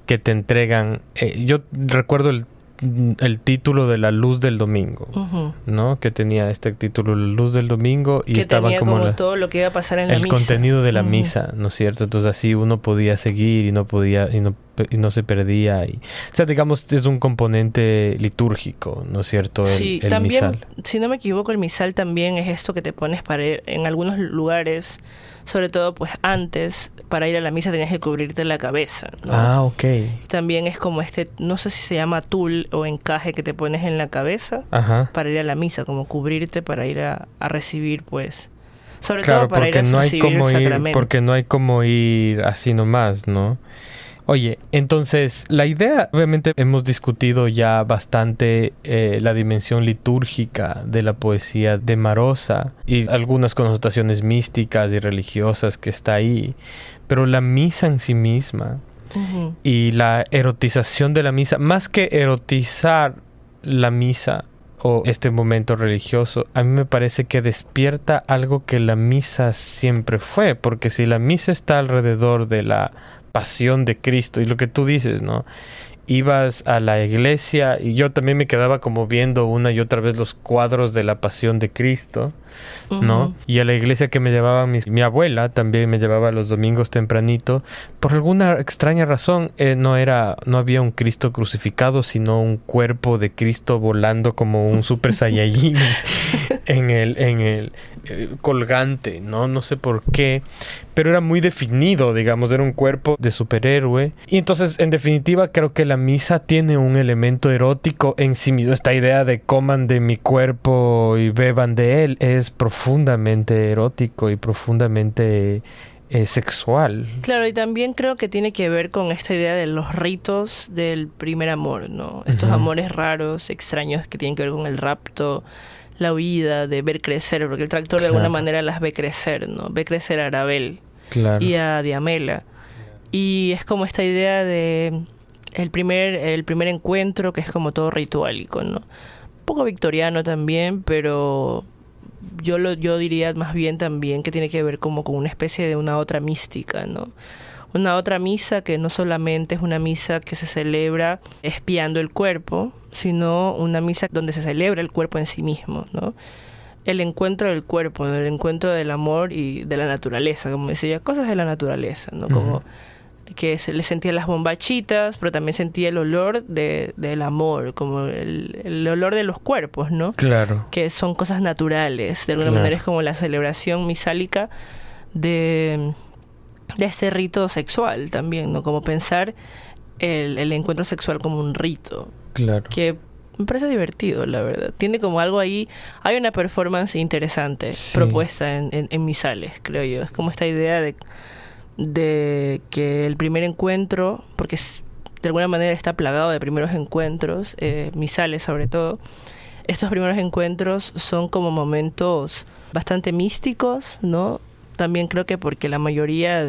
que te entregan. Yo recuerdo el título de La Luz del Domingo, ¿no? Que tenía este título, La Luz del Domingo, y que estaba tenía como todo lo que iba a pasar en la misa. El contenido de la misa, ¿no es cierto? Entonces así uno podía seguir y no se perdía. O sea, digamos, es un componente litúrgico, ¿no es cierto? Sí, el también, misal. Si no me equivoco, el misal también es esto que te pones para ir en algunos lugares, sobre todo pues antes, para ir a la misa tenías que cubrirte la cabeza, ¿no? Ah, ok. También es como no sé si se llama tul o encaje que te pones en la cabeza. Ajá. Para ir a la misa, como cubrirte para ir a recibir, pues, sobre Claro, todo para ir a no hay recibir como el ir, sacramento. porque no hay como ir así nomás, ¿no? Oye, entonces la idea, obviamente hemos discutido ya bastante la dimensión litúrgica de la poesía de Marosa y algunas connotaciones místicas y religiosas que está ahí, pero la misa en sí misma y la erotización de la misa, más que erotizar la misa o este momento religioso, a mí me parece que despierta algo que la misa siempre fue, porque si la misa está alrededor de la pasión de Cristo y lo que tú dices, ¿no? Ibas a la iglesia y yo también me quedaba como viendo una y otra vez los cuadros de la pasión de Cristo, ¿no? Y a la iglesia que me llevaba mi abuela también me llevaba los domingos tempranito. Por alguna extraña razón no había un Cristo crucificado, sino un cuerpo de Cristo volando como un super saiyajin en el colgante, ¿no? No sé por qué, pero era muy definido, digamos, era un cuerpo de superhéroe. Y entonces, en definitiva, creo que la misa tiene un elemento erótico en sí mismo. Esta idea de coman de mi cuerpo y beban de él es profundamente erótico y profundamente sexual. Claro, y también creo que tiene que ver con esta idea de los ritos del primer amor, ¿no? Estos amores raros, extraños, que tienen que ver con el rapto, la huida, de ver crecer, porque el tractor de alguna manera las ve crecer, ¿no? Ve crecer a Arabel y a Diamela. Y es como esta idea de el primer encuentro, que es como todo rituálico, ¿no? Un poco victoriano también, pero yo diría más bien también que tiene que ver como con una especie de una otra mística, ¿no? Una otra misa que no solamente es una misa que se celebra expiando el cuerpo, sino una misa donde se celebra el cuerpo en sí mismo, ¿no? El encuentro del cuerpo, ¿no? El encuentro del amor y de la naturaleza, como decía, cosas de la naturaleza, ¿no? Como que se le sentía las bombachitas, pero también sentía el olor del amor, como el olor de los cuerpos, ¿no? Claro. Que son cosas naturales, de alguna manera es como la celebración misálica de este rito sexual también, ¿no? Como pensar el encuentro sexual como un rito. Claro. Que me parece divertido, la verdad. Tiene como algo ahí. Hay una performance interesante propuesta en misales, creo yo. Es como esta idea de que el primer encuentro, porque de alguna manera está plagado de primeros encuentros, misales sobre todo. Estos primeros encuentros son como momentos bastante místicos, ¿no? También creo que porque la mayoría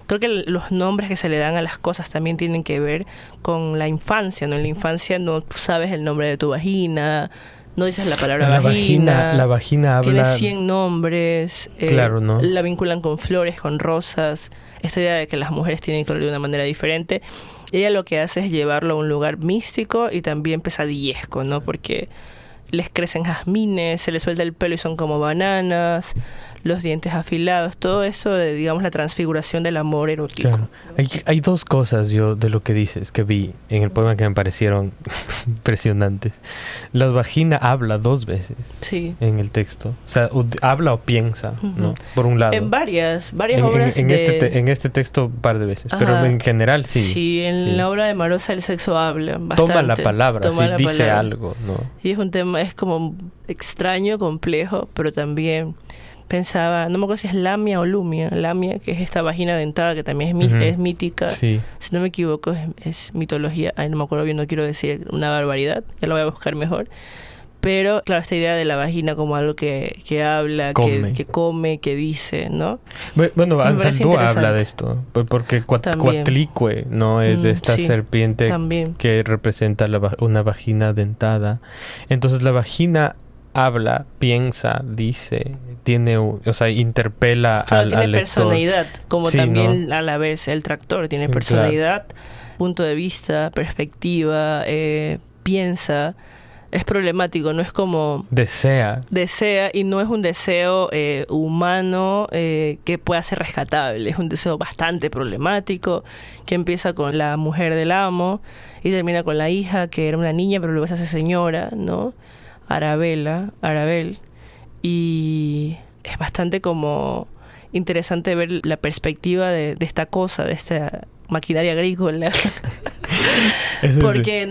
creo que los nombres que se le dan a las cosas también tienen que ver con la infancia, ¿no? En la infancia no sabes el nombre de tu vagina, no dices la palabra vagina. La vagina habla... Tiene 100 nombres. Claro, ¿no? La vinculan con flores, con rosas. Esta idea de que las mujeres tienen que hablar de una manera diferente. Ella lo que hace es llevarlo a un lugar místico y también pesadillesco, ¿no? Porque les crecen jazmines, se les suelta el pelo y son como bananas, los dientes afilados, todo eso de, digamos, la transfiguración del amor erótico. Claro. Hay dos cosas yo de lo que dices que vi en el poema que me parecieron impresionantes. La vagina habla 2 veces en el texto. O sea, habla o piensa, ¿no? Por un lado. En varias obras en este texto un par de veces, pero en general sí. Sí, en la obra de Marosa el sexo habla bastante. Toma la palabra, dice algo, ¿no? Y es un tema, es como extraño, complejo, pero también... Pensaba, no me acuerdo si es lamia o lumia, lamia, que es esta vagina dentada que también es mítica, si no me equivoco es mitología, no me acuerdo bien, no quiero decir una barbaridad, ya lo voy a buscar mejor, pero claro, esta idea de la vagina como algo que habla, que come, que dice, ¿no? Bueno, Ansaldúa habla de esto, porque Coatlicue, ¿no? Es esta serpiente que representa una vagina dentada, entonces la vagina habla, piensa, dice, interpela al lector. Tiene personalidad, como también, ¿no? A la vez el tractor tiene personalidad, punto de vista, perspectiva, piensa, es problemático, no es como... Desea y no es un deseo humano que pueda ser rescatable, es un deseo bastante problemático, que empieza con la mujer del amo y termina con la hija, que era una niña pero luego se hace señora, ¿no? Arabel, y es bastante como interesante ver la perspectiva de esta cosa, de esta maquinaria agrícola. Porque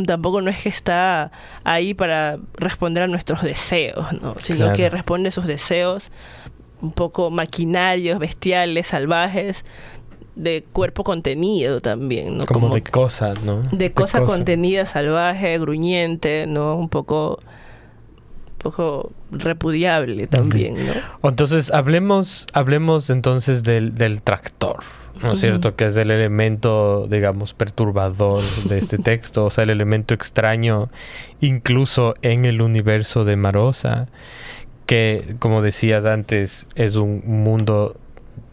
tampoco no es que está ahí para responder a nuestros deseos, ¿no? Sino que responde a sus deseos un poco maquinarios, bestiales, salvajes, de cuerpo contenido también, ¿no? Como de cosa, ¿no? De cosa contenida, salvaje, gruñente, ¿no? Un poco repudiable también, ¿no? Entonces, hablemos entonces del tractor, ¿no es cierto? Que es el elemento, digamos, perturbador de este texto, o sea, el elemento extraño incluso en el universo de Marosa, que, como decías antes, es un mundo,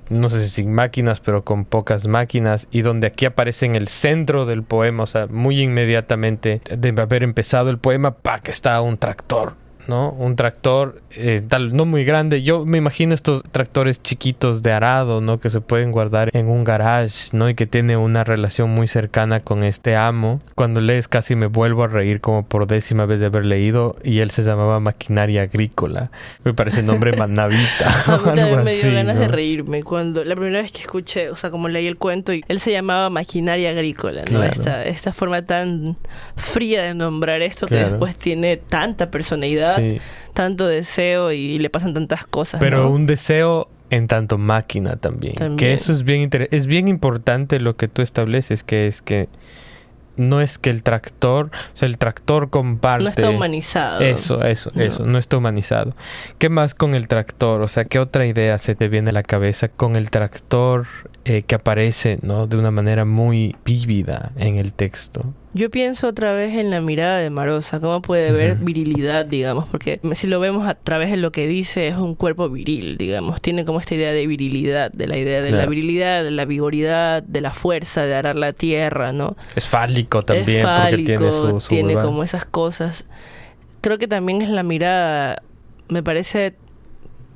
no sé si sin máquinas, pero con pocas máquinas, y donde aquí aparece en el centro del poema, o sea, muy inmediatamente de haber empezado el poema, ¡pac!, está un tractor, ¿no? Un tractor tal, no muy grande. Yo me imagino estos tractores chiquitos de arado, ¿no? Que se pueden guardar en un garage, ¿no? Y que tiene una relación muy cercana con este amo. Cuando lees casi me vuelvo a reír como por 10ª vez de haber leído, y él se llamaba Maquinaria Agrícola. Me parece nombre manavita. A mí también algo me dio así, ganas ¿no? de reírme cuando la primera vez que escuché, o sea, como leí el cuento, y él se llamaba Maquinaria Agrícola, ¿no? Claro. Esta forma tan fría de nombrar esto, que Claro. después tiene tanta personalidad, Sí. tanto deseo, y le pasan tantas cosas, Pero ¿no? un deseo en tanto máquina también. Que eso es es bien importante lo que tú estableces, que es que no es que el tractor, o sea, el tractor comparte... No está humanizado. Eso, no está humanizado. ¿Qué más con el tractor? O sea, ¿qué otra idea se te viene a la cabeza con el tractor que aparece, ¿no? De una manera muy vívida en el texto? Yo pienso otra vez en la mirada de Marosa, cómo puede ver virilidad, digamos, porque si lo vemos a través de lo que dice, es un cuerpo viril, digamos, tiene como esta idea de virilidad, de la idea de la virilidad, de la vigoridad, de la fuerza, de arar la tierra, ¿no? Es fálico también, es fálico, porque tiene como esas cosas. Creo que también es la mirada, me parece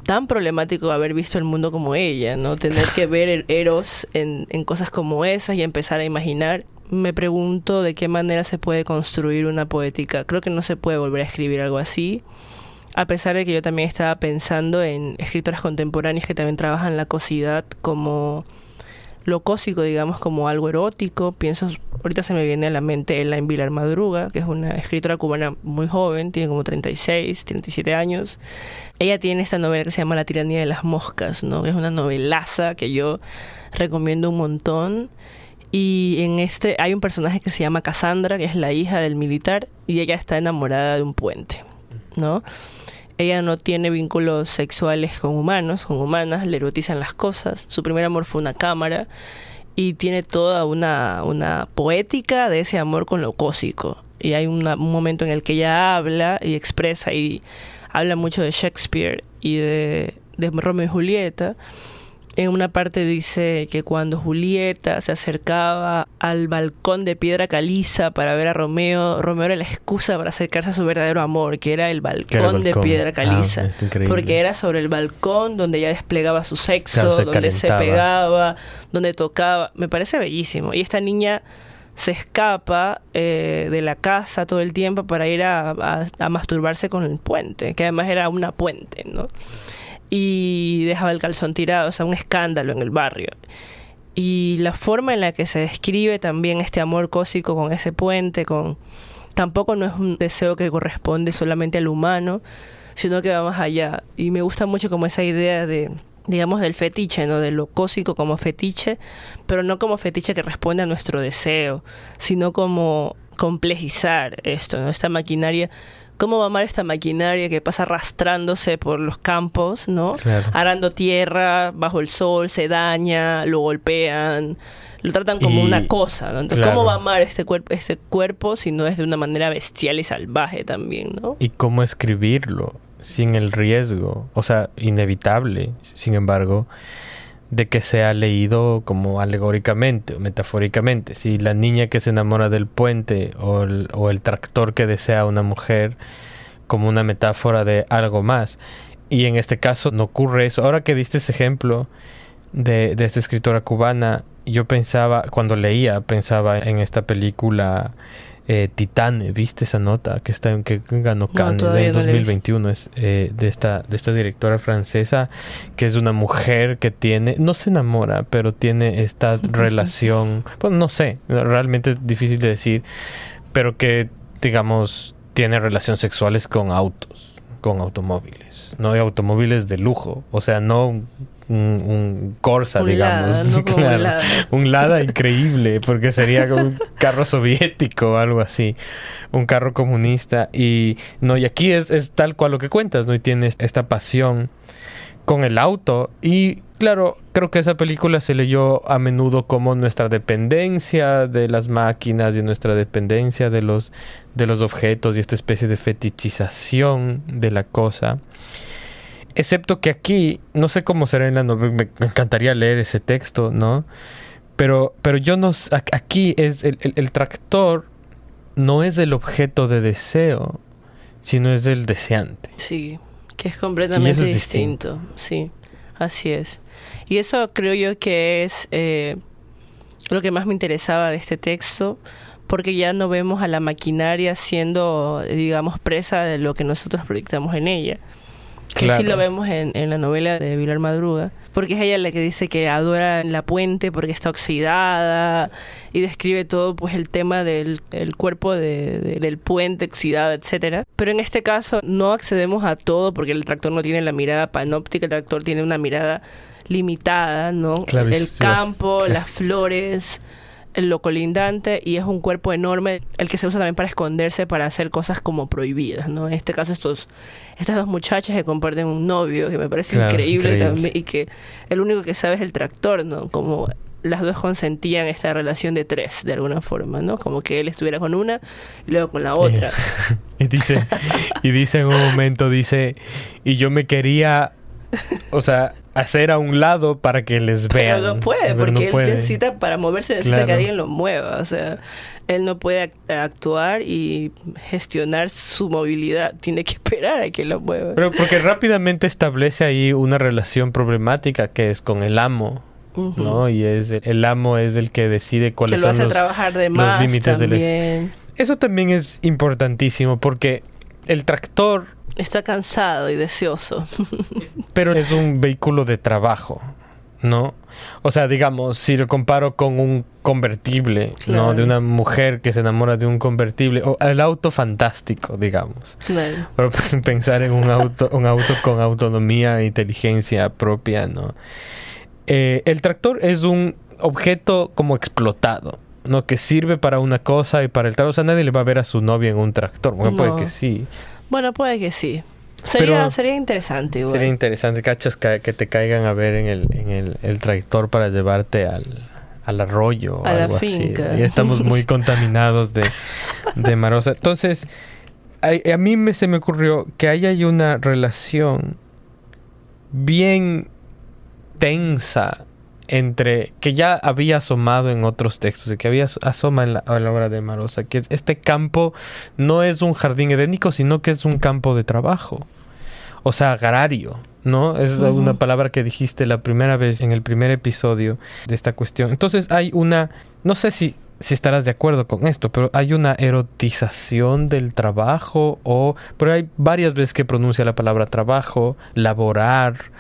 tan problemático haber visto el mundo como ella, ¿no? Tener que ver Eros en cosas como esas y empezar a imaginar. Me pregunto de qué manera se puede construir una poética. Creo que no se puede volver a escribir algo así, a pesar de que yo también estaba pensando en escritoras contemporáneas que también trabajan la cosidad como lo cósico, digamos, como algo erótico. Pienso, ahorita se me viene a la mente Elaine Vilar Madruga, que es una escritora cubana muy joven, tiene como 36, 37 años. Ella tiene esta novela que se llama La tiranía de las moscas, ¿no? Que es una novelaza que yo recomiendo un montón. Y en hay un personaje que se llama Cassandra, que es la hija del militar, y ella está enamorada de un puente, ¿no? Ella no tiene vínculos sexuales con humanos, con humanas, le erotizan las cosas. Su primer amor fue una cámara, y tiene toda una poética de ese amor con lo cósico. Y hay un momento en el que ella habla y expresa, y habla mucho de Shakespeare y de Romeo y Julieta. En una parte dice que cuando Julieta se acercaba al balcón de piedra caliza para ver a Romeo, Romeo era la excusa para acercarse a su verdadero amor, que era el balcón de piedra caliza. Porque era sobre el balcón donde ella desplegaba su sexo, claro, donde se pegaba, donde tocaba. Me parece bellísimo. Y esta niña se escapa de la casa todo el tiempo para ir a masturbarse con el puente, que además era una puente, ¿no? Y dejaba el calzón tirado, o sea, un escándalo en el barrio. Y la forma en la que se describe también este amor cósico con ese puente, tampoco no es un deseo que corresponde solamente al humano, sino que va más allá. Y me gusta mucho como esa idea de, digamos, del fetiche, ¿no? De lo cósico como fetiche, pero no como fetiche que responde a nuestro deseo, sino como complejizar esto, ¿no? Esta maquinaria. ¿Cómo va a amar esta maquinaria que pasa arrastrándose por los campos, ¿no? Claro. Arando tierra bajo el sol, se daña, lo golpean, lo tratan como una cosa, ¿no? Entonces, claro, ¿cómo va a amar este cuerpo si no es de una manera bestial y salvaje también, ¿no? ¿Y cómo escribirlo sin el riesgo? O sea, inevitable, sin embargo, de que sea leído como alegóricamente o metafóricamente. Si la niña que se enamora del puente o el tractor que desea a una mujer como una metáfora de algo más. Y en este caso no ocurre eso. Ahora que diste ese ejemplo de esta escritora cubana, yo cuando leía, pensaba en esta película Titane. ¿Viste esa nota que ganó Cannes en 2021? Es de esta directora francesa, que es una mujer que no se enamora, pero tiene esta relación, bueno, no sé, realmente es difícil de decir, pero que, digamos, tiene relaciones sexuales con automóviles, no de automóviles de lujo, o sea, no un Corsa, Un digamos. Lada, no como un Lada. Un Lada increíble, porque sería como un carro soviético o algo así. Un carro comunista. Y aquí es tal cual lo que cuentas, ¿no? Y tienes esta pasión con el auto. Y claro, creo que esa película se leyó a menudo como nuestra dependencia de las máquinas y nuestra dependencia de los objetos y esta especie de fetichización de la cosa. Excepto que aquí, no sé cómo será en la novela, me encantaría leer ese texto, ¿no? Pero yo no... Aquí es el tractor no es el objeto de deseo, sino es el deseante. Sí, que es completamente eso es distinto. Sí, así es. Y eso creo yo que es lo que más me interesaba de este texto, porque ya no vemos a la maquinaria siendo, digamos, presa de lo que nosotros proyectamos en ella. Que Claro. sí lo vemos en la novela de Vilar Madruga, porque es ella la que dice que adora la puente porque está oxidada y describe todo pues el tema del cuerpo del puente oxidado, etcétera. Pero en este caso no accedemos a todo porque el tractor no tiene la mirada panóptica, el tractor tiene una mirada limitada, ¿no? Claro, El campo, claro. las flores, lo colindante, y es un cuerpo enorme el que se usa también para esconderse, para hacer cosas como prohibidas, ¿no? En este caso estas dos muchachas que comparten un novio, que me parece Claro, increíble increíble. también, y que el único que sabe es el tractor, ¿no? Como las dos consentían esta relación de tres, de alguna forma, ¿no? Como que él estuviera con una y luego con la otra. Y dice en un momento, y yo me quería, o sea, hacer a un lado para que les vean. Pero no puede, Pero porque no él puede. necesita, para moverse necesita Claro. que alguien lo mueva. O sea, él no puede actuar y gestionar su movilidad. Tiene que esperar a que lo mueva. Pero porque rápidamente establece ahí una relación problemática que es con el amo, Ujú. ¿no? Y el amo es el que decide Que cuáles lo son hace los trabajar de más límites del también. Eso también es importantísimo porque el tractor, Está cansado y deseoso. pero es un vehículo de trabajo, ¿no? O sea, digamos, si lo comparo con un convertible, Claro. ¿no? De una mujer que se enamora de un convertible, o el auto fantástico, digamos. Claro. Pero pensar en un auto con autonomía e inteligencia propia, ¿no? El tractor es un objeto como explotado, ¿no? Que sirve para una cosa y para el trabajo. O sea, nadie le va a ver a su novia en un tractor. Bueno, No. puede que sí. Bueno, puede que sí. Pero Sería interesante igual. sería interesante, cachas, que te caigan a ver en el tractor para llevarte al arroyo o A la algo finca. así. Ya estamos muy contaminados de Marosa. Entonces, a mí se me ocurrió que ahí hay una relación bien tensa entre, que ya había asomado en otros textos y que asoma en la obra de Marosa, que este campo no es un jardín edénico, sino que es un campo de trabajo, o sea, agrario, ¿no? Es Ujú. una palabra que dijiste la primera vez en el primer episodio de esta cuestión. Entonces hay una, no sé si estarás de acuerdo con esto, pero hay una erotización del trabajo, pero hay varias veces que pronuncia la palabra trabajo, laborar,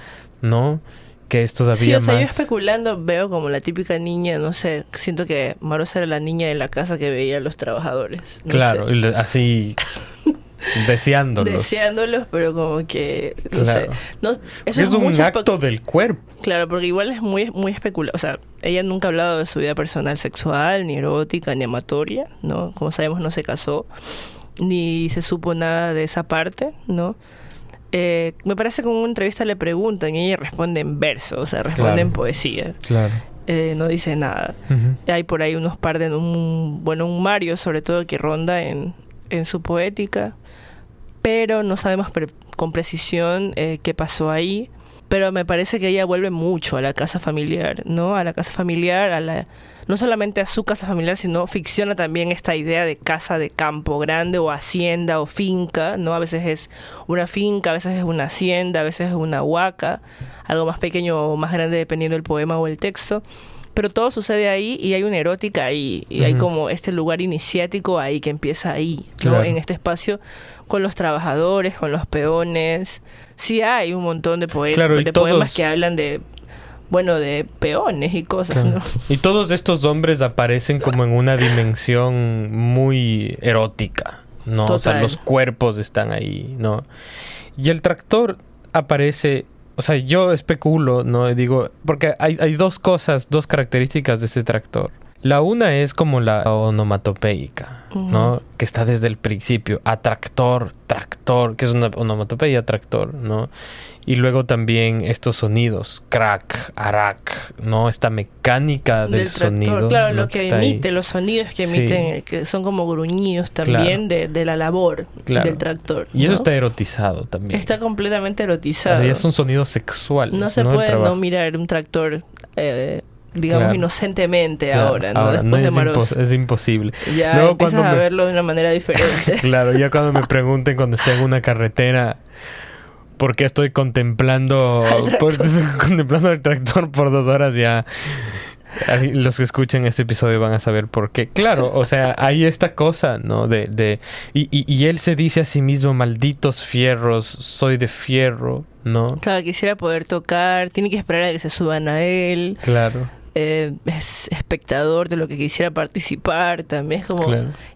¿no? Que es todavía Sí, o sea, yo más... especulando veo como la típica niña, no sé, siento que Marosa era la niña de la casa que veía a los trabajadores. No Claro, sé. y así deseándolos. Deseándolos, pero como que, no Claro. sé. No, eso Es un mucho acto del cuerpo. Claro, porque igual es muy especulado. O sea, ella nunca ha hablado de su vida personal sexual, ni erótica, ni amatoria, ¿no? Como sabemos, no se casó, ni se supo nada de esa parte, ¿no? Me parece que en una entrevista le preguntan y ella responde en verso, o sea, responde Claro. en poesía. Claro. No dice nada. Ujú. Hay por ahí unos par de... un Mario, sobre todo, que ronda en su poética, pero no sabemos con precisión qué pasó ahí. Pero me parece que ella vuelve mucho a la casa familiar, ¿no? A la casa familiar, no solamente a su casa familiar, sino ficciona también esta idea de casa de campo grande o hacienda o finca, ¿no? A veces es una finca, a veces es una hacienda, a veces es una huaca, algo más pequeño o más grande dependiendo del poema o el texto. Pero todo sucede ahí y hay una erótica ahí. Y hay Ujú. como este lugar iniciático ahí que empieza ahí, ¿no? Claro. En este espacio con los trabajadores, con los peones. Sí hay un montón de, Claro, y de todos- poemas que hablan de peones y cosas, Claro. ¿no? Y todos estos hombres aparecen como en una dimensión muy erótica, ¿no? O sea, Total. los cuerpos están ahí, ¿no? Y el tractor aparece o sea, yo especulo, ¿no? Digo, porque hay dos cosas, dos características de este tractor. La una es como la onomatopeica, ¿no? Que está desde el principio. Atractor, tractor, que es una onomatopeya, tractor, ¿no? Y luego también estos sonidos, crack, arac, ¿no? Esta mecánica del sonido. Claro, ¿no? lo que emite, los sonidos que emiten, que son como gruñidos también de la labor del tractor, ¿no? Y eso está erotizado también. Está completamente erotizado. O sea, es un sonido sexual. No se puede no mirar un tractor... digamos, inocentemente ahora, ¿no? Después es imposible. Ya luego empiezas a verlo de una manera diferente. Claro, ya cuando me pregunten cuando esté en una carretera por qué estoy contemplando el tractor por 2 horas, ya los que escuchen este episodio van a saber por qué. Claro, o sea, hay esta cosa, ¿no? Y él se dice a sí mismo, malditos fierros, soy de fierro, ¿no? Claro, quisiera poder tocar, tiene que esperar a que se suban a él. Claro. Es espectador de lo que quisiera participar, también es como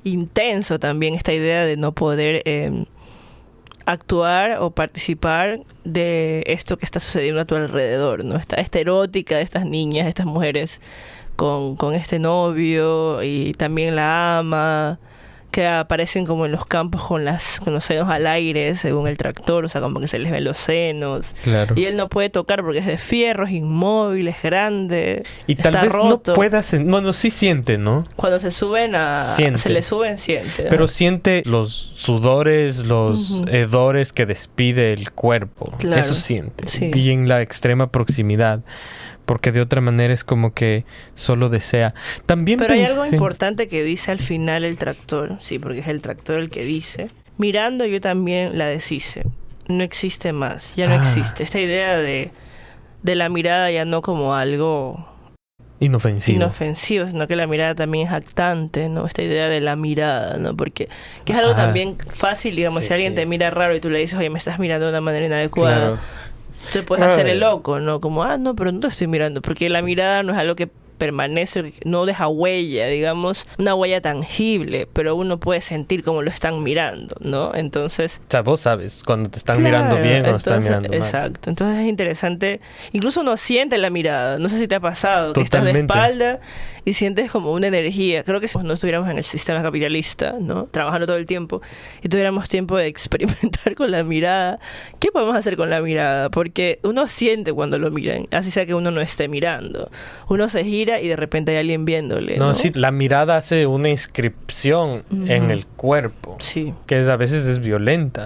intenso también esta idea de no poder actuar o participar de esto que está sucediendo a tu alrededor, ¿no? Esta erótica de estas niñas, de estas mujeres con este novio, y también la ama, que aparecen como en los campos con los senos al aire, según el tractor, o sea, como que se les ven los senos. Claro. Y él no puede tocar porque es de fierro, es inmóvil, es grande, y está tal vez roto. No pueda bueno, sí siente, ¿no? Cuando se suben se le suben, siente. Pero siente los sudores, los hedores que despide el cuerpo. Claro. Eso siente. Sí. Y en la extrema proximidad. Porque de otra manera es como que solo desea. También pero hay algo importante que dice al final el tractor, sí, porque es el tractor el que dice: mirando yo también la deshice, no existe más, ya no existe. Esta idea de la mirada ya no como algo inofensivo, sino que la mirada también es actante, ¿no? Esta idea de la mirada, ¿no? Porque que es algo también fácil, digamos, si alguien te mira raro y tú le dices, oye, me estás mirando de una manera inadecuada. Claro. Te puedes hacer el loco, ¿no? Como, no, pero no te estoy mirando. Porque la mirada no es algo que permanece, no deja huella, digamos, una huella tangible, pero uno puede sentir cómo lo están mirando, ¿no? Entonces... O sea, vos sabes cuando te están mirando bien o están mirando mal. Exacto. Entonces es interesante. Incluso uno siente la mirada. No sé si te ha pasado. Totalmente. Que estás de espalda y sientes como una energía. Creo que si no estuviéramos en el sistema capitalista, ¿no? Trabajando todo el tiempo y tuviéramos tiempo de experimentar con la mirada. ¿Qué podemos hacer con la mirada? Porque uno siente cuando lo miran, así sea que uno no esté mirando. Uno se gira y de repente hay alguien viéndole, ¿no? Sí, la mirada hace una inscripción en el cuerpo, que a veces es violenta.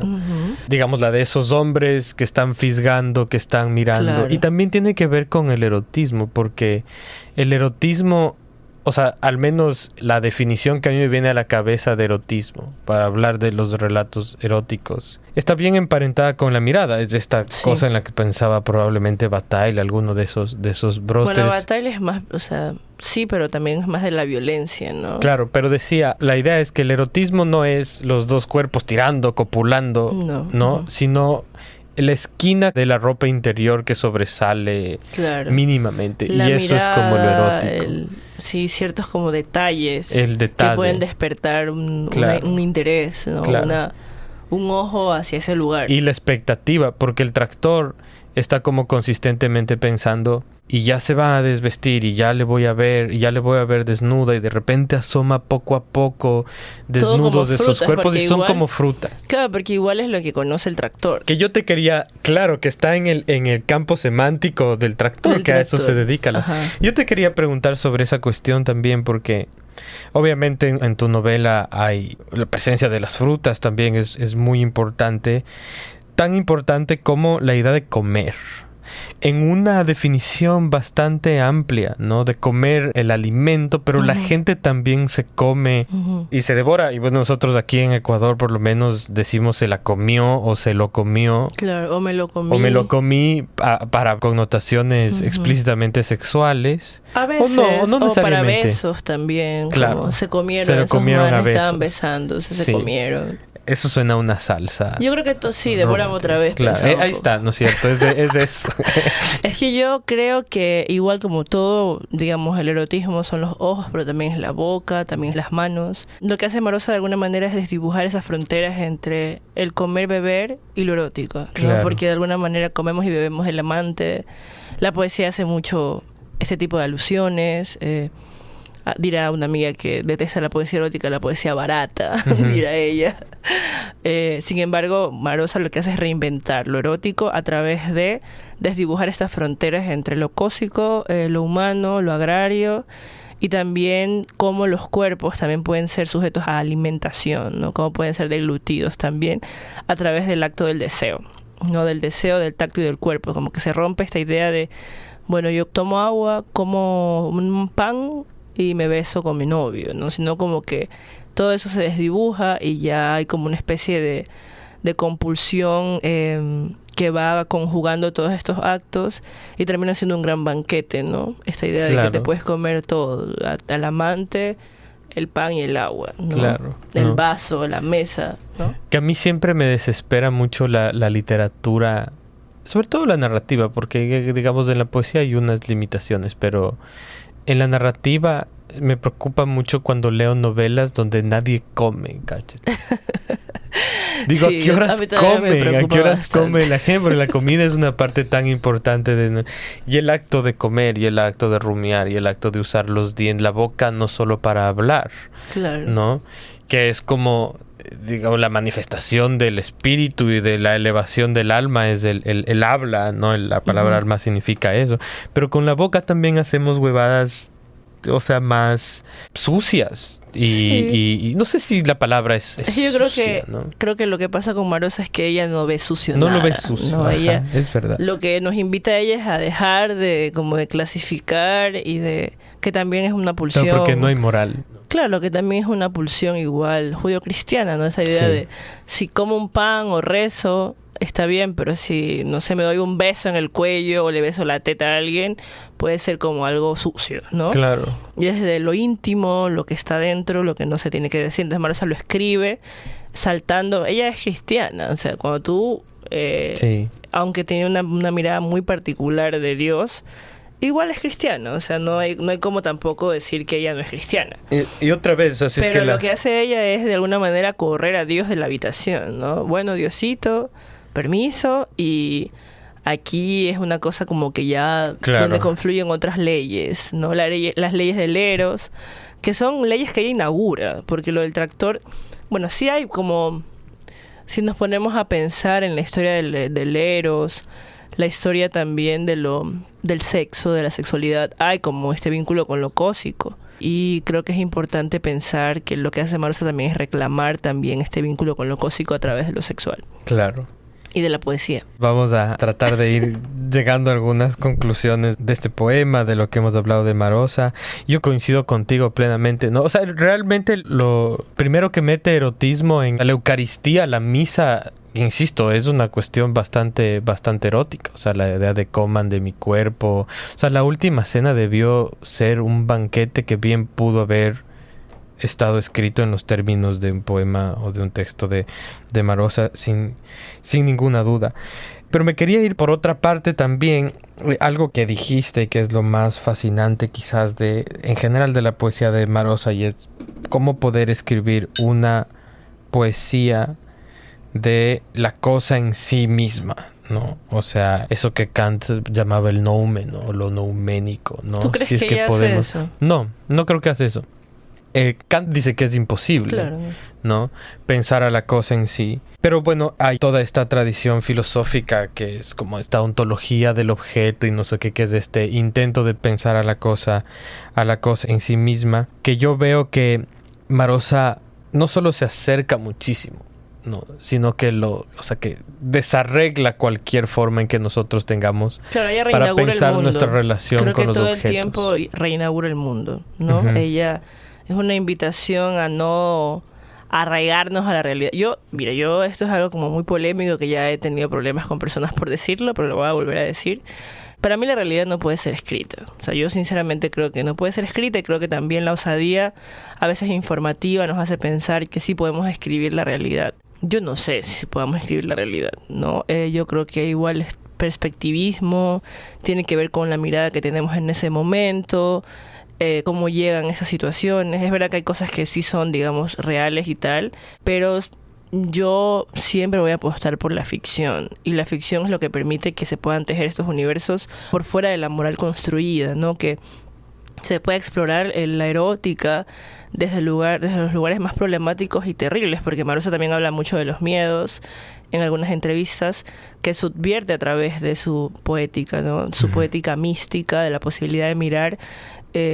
Digamos, la de esos hombres que están fisgando, que están mirando. Claro. Y también tiene que ver con el erotismo, porque el erotismo... O sea, al menos la definición que a mí me viene a la cabeza de erotismo, para hablar de los relatos eróticos, está bien emparentada con la mirada. Es esta cosa en la que pensaba probablemente Bataille, alguno de esos brósteres. Bueno, Bataille es más, o sea, sí, pero también es más de la violencia, ¿no? Claro, pero decía, la idea es que el erotismo no es los dos cuerpos tirando, copulando, ¿no? Sino la esquina de la ropa interior que sobresale mínimamente. La y eso mirada, es como lo erótico. Ciertos como detalles que pueden despertar un interés, ¿no? Un ojo hacia ese lugar. Y la expectativa, porque el tractor está como consistentemente pensando, y ya se va a desvestir, y ya le voy a ver desnuda, y de repente asoma poco a poco desnudos de sus cuerpos, y son como frutas. Claro, porque igual es lo que conoce el tractor. Que yo te quería, claro, que está en el campo semántico del tractor, a eso se dedica. Yo te quería preguntar sobre esa cuestión también, porque obviamente en tu novela hay la presencia de las frutas, también es muy importante. Tan importante como la idea de comer, en una definición bastante amplia, ¿no? De comer el alimento, pero la gente también se come y se devora. Y bueno, nosotros aquí en Ecuador por lo menos decimos se la comió o se lo comió. Claro, o me lo comí. O me lo comí para connotaciones explícitamente sexuales. A veces, o no necesariamente. O para besos también. Claro. Como se comieron, se lo comieron a besos. Estaban besándose, se comieron. Eso suena a una salsa. Yo creo que sí, devórame otra vez. Claro, ahí está, ¿no es cierto? Es de eso. Es que yo creo que igual como todo, digamos, el erotismo son los ojos, pero también es la boca, también es las manos. Lo que hace Marosa de alguna manera es desdibujar esas fronteras entre el comer, beber y lo erótico, ¿no? Claro. Porque de alguna manera comemos y bebemos el amante. La poesía hace mucho este tipo de alusiones. Dirá una amiga que detesta la poesía erótica, la poesía barata, dirá ella. Sin embargo, Marosa lo que hace es reinventar lo erótico a través de desdibujar estas fronteras entre lo cósico, lo humano, lo agrario, y también cómo los cuerpos también pueden ser sujetos a alimentación, ¿no? Cómo pueden ser deglutidos también a través del acto del deseo, ¿no? Del deseo, del tacto y del cuerpo. Como que se rompe esta idea de, bueno, yo tomo agua, como un pan y me beso con mi novio, ¿no? Sino como que todo eso se desdibuja y ya hay como una especie de compulsión que va conjugando todos estos actos y termina siendo un gran banquete, ¿no? Esta idea de que te puedes comer todo, al amante, el pan y el agua, ¿no? Claro. El vaso, la mesa, ¿no? Que a mí siempre me desespera mucho la literatura, sobre todo la narrativa, porque digamos en la poesía hay unas limitaciones, pero en la narrativa me preocupa mucho cuando leo novelas donde nadie come, ¿cachai? Digo, Sí, ¿a qué horas comen? ¿A qué horas bastante. come la gente? Porque la comida es una parte tan importante y el acto de comer, y el acto de rumiar, y el acto de usar los dientes, la boca no solo para hablar, Claro. ¿no? Que es como, digamos, la manifestación del espíritu y de la elevación del alma es el habla, ¿no? La palabra alma significa eso. Pero con la boca también hacemos huevadas, o sea, más sucias. Y no sé si la palabra es Yo creo sucia, ¿no? creo que lo que pasa con Marosa es que ella no ve sucio No nada. lo ve sucio. No, Ajá, ella, es verdad. lo que nos invita a ella es a dejar de como de clasificar y de que también es una pulsión. No, porque no hay moral. Claro, que también es una pulsión igual judio-cristiana, ¿no? Esa idea Sí. de si como un pan o rezo, está bien, pero si, no sé, me doy un beso en el cuello o le beso la teta a alguien, puede ser como algo sucio, ¿no? Claro. Y es de lo íntimo, lo que está dentro, lo que no se tiene que decir. Entonces Marosa lo escribe saltando. Ella es cristiana, o sea, cuando tú, Sí. aunque tiene una mirada muy particular de Dios, igual es cristiana. O sea, no hay como tampoco decir que ella no es cristiana. Y otra vez, así es Pero que lo que hace ella es de alguna manera correr a Dios de la habitación, ¿no? Bueno, Diosito, permiso, y aquí es una cosa como que ya Claro. donde confluyen otras leyes, ¿no? Las leyes del Eros, que son leyes que ella inaugura, porque lo del tractor, bueno, sí hay como, si nos ponemos a pensar en la historia del Eros, la historia también del sexo, de la sexualidad, hay como este vínculo con lo cósico. Y creo que es importante pensar que lo que hace Marosa también es reclamar también este vínculo con lo cósico a través de lo sexual Claro. y de la poesía. Vamos a tratar de ir llegando a algunas conclusiones de este poema, de lo que hemos hablado de Marosa. Yo coincido contigo plenamente, ¿no? O sea, realmente lo primero que mete erotismo en la Eucaristía, la misa, insisto, es una cuestión bastante erótica. O sea, la idea de coman de mi cuerpo. O sea, la última cena debió ser un banquete que bien pudo haber estado escrito en los términos de un poema o de un texto de Marosa sin ninguna duda. Pero me quería ir por otra parte también, algo que dijiste que es lo más fascinante quizás en general de la poesía de Marosa, y es cómo poder escribir una poesía de la cosa en sí misma, ¿no? O sea, eso que Kant llamaba el noumen, ¿no? Lo nouménico, ¿no? ¿Tú crees Si es que ella hace eso? No creo que hace eso. Kant dice que es imposible, Claro. ¿no? Pensar a la cosa en sí. Pero bueno, hay toda esta tradición filosófica que es como esta ontología del objeto y no sé qué, que es este intento de pensar a la cosa en sí misma, que yo veo que Marosa no solo se acerca muchísimo, no, sino que que desarregla cualquier forma en que nosotros tengamos Claro, ella para reinaugura pensar el mundo. nuestra relación Creo con que los todo objetos. el tiempo reinaugura el mundo, ¿no? Ujú. Ella es una invitación a no arraigarnos a la realidad. Yo esto es algo como muy polémico, que ya he tenido problemas con personas por decirlo, pero lo voy a volver a decir. Para mí la realidad no puede ser escrita. O sea, yo sinceramente creo que no puede ser escrita, y creo que también la osadía, a veces informativa, nos hace pensar que sí podemos escribir la realidad. Yo no sé si podamos escribir la realidad, ¿no? Yo creo que igual perspectivismo, tiene que ver con la mirada que tenemos en ese momento, cómo llegan esas situaciones. Es verdad que hay cosas que sí son, digamos, reales y tal, pero yo siempre voy a apostar por la ficción, y la ficción es lo que permite que se puedan tejer estos universos por fuera de la moral construida, ¿no? Que se puede explorar la erótica desde los lugares más problemáticos y terribles, porque Marosa también habla mucho de los miedos en algunas entrevistas, que subvierte a través de su poética, ¿no? Su poética mística, de la posibilidad de mirar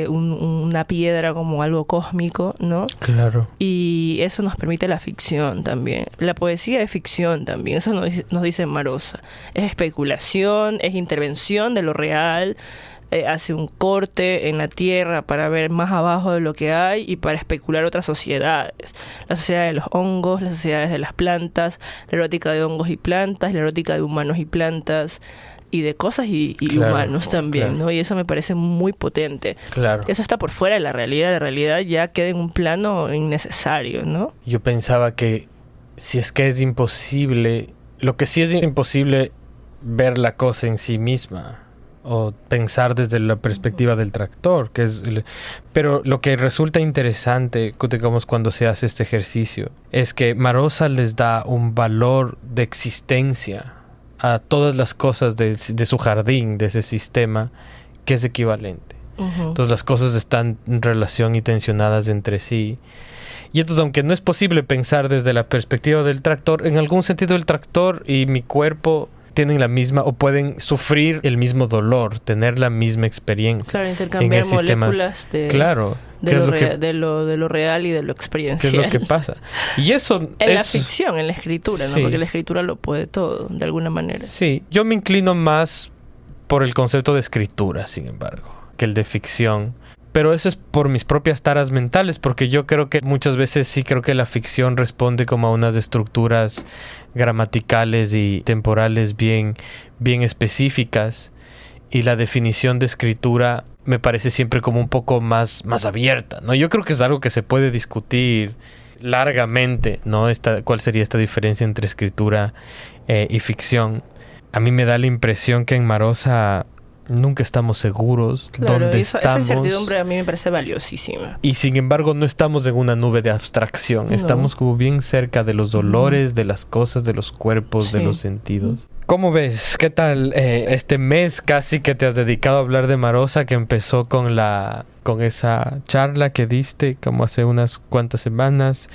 una piedra como algo cósmico, ¿no? Claro. Y eso nos permite la ficción también. La poesía es ficción también, eso nos dice Marosa. Es especulación, es intervención de lo real, hace un corte en la tierra para ver más abajo de lo que hay y para especular otras sociedades. La sociedad de los hongos, las sociedades de las plantas, la erótica de hongos y plantas, la erótica de humanos y plantas, y de cosas y claro, humanos también, claro. ¿no? Y eso me parece muy potente. Claro. Eso está por fuera de la realidad ya queda en un plano innecesario, ¿no? Yo pensaba que si es que es imposible, lo que sí es imposible ver la cosa en sí misma, o pensar desde la perspectiva del tractor, pero lo que resulta interesante, digamos, cuando se hace este ejercicio, es que Marosa les da un valor de existencia a todas las cosas de su jardín, de ese sistema, que es equivalente. Entonces las cosas están en relación y tensionadas entre sí. Y entonces, aunque no es posible pensar desde la perspectiva del tractor, en algún sentido el tractor y mi cuerpo tienen la misma, o pueden sufrir el mismo dolor, tener la misma experiencia. Claro, intercambiar moléculas claro, de lo real y de lo experiencial. ¿Qué es lo que pasa? Y eso en la ficción, en la escritura, sí. ¿no? Porque la escritura lo puede todo, de alguna manera. Sí, yo me inclino más por el concepto de escritura, sin embargo, que el de ficción. Pero eso es por mis propias taras mentales, porque yo creo que muchas veces sí creo que la ficción responde como a unas estructuras gramaticales y temporales bien específicas, y la definición de escritura me parece siempre como un poco más abierta, ¿no? Yo creo que es algo que se puede discutir largamente, ¿no? ¿Cuál sería esta diferencia entre escritura y ficción? A mí me da la impresión que en Marosa nunca estamos seguros dónde estamos. Esa incertidumbre a mí me parece valiosísima. Y sin embargo no estamos en una nube de abstracción. No. Estamos como bien cerca de los dolores, de las cosas, de los cuerpos, de los sentidos. ¿Cómo ves? ¿Qué tal este mes casi que te has dedicado a hablar de Marosa, que empezó con esa charla que diste como hace unas cuantas semanas,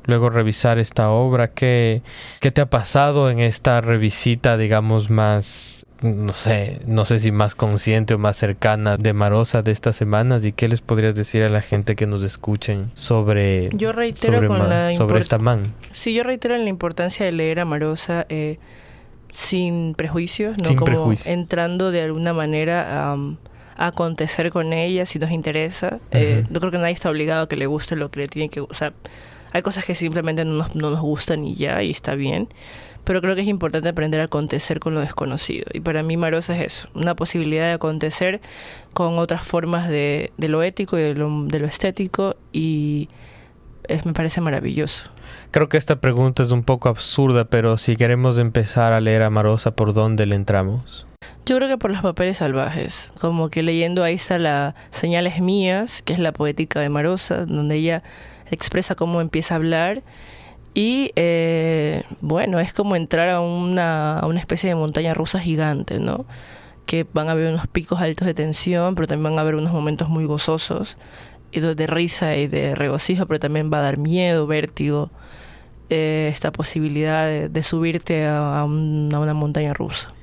luego revisar esta obra? ¿Qué te ha pasado en esta revisita, digamos, más, no sé si más consciente o más cercana de Marosa de estas semanas? ¿Y qué les podrías decir a la gente que nos escuchen sobre esta man? Sí, yo reitero en la importancia de leer a Marosa sin prejuicios, ¿no? Sin como prejuicio. Entrando de alguna manera a acontecer con ella si nos interesa. No creo que nadie está obligado a que le guste lo que le tiene que gustar. Hay cosas que simplemente no nos gustan y ya, y está bien. Pero creo que es importante aprender a acontecer con lo desconocido. Y para mí Marosa es eso, una posibilidad de acontecer con otras formas de lo ético y de lo estético, y me parece maravilloso. Creo que esta pregunta es un poco absurda, pero si queremos empezar a leer a Marosa, ¿por dónde le entramos? Yo creo que por los papeles salvajes, como que leyendo ahí está la Señales Mías, que es la poética de Marosa, donde ella expresa cómo empieza a hablar. Y bueno, es como entrar a una especie de montaña rusa gigante, ¿no? Que van a haber unos picos altos de tensión, pero también van a haber unos momentos muy gozosos, y de risa y de regocijo, pero también va a dar miedo, vértigo, esta posibilidad de subirte a una montaña rusa.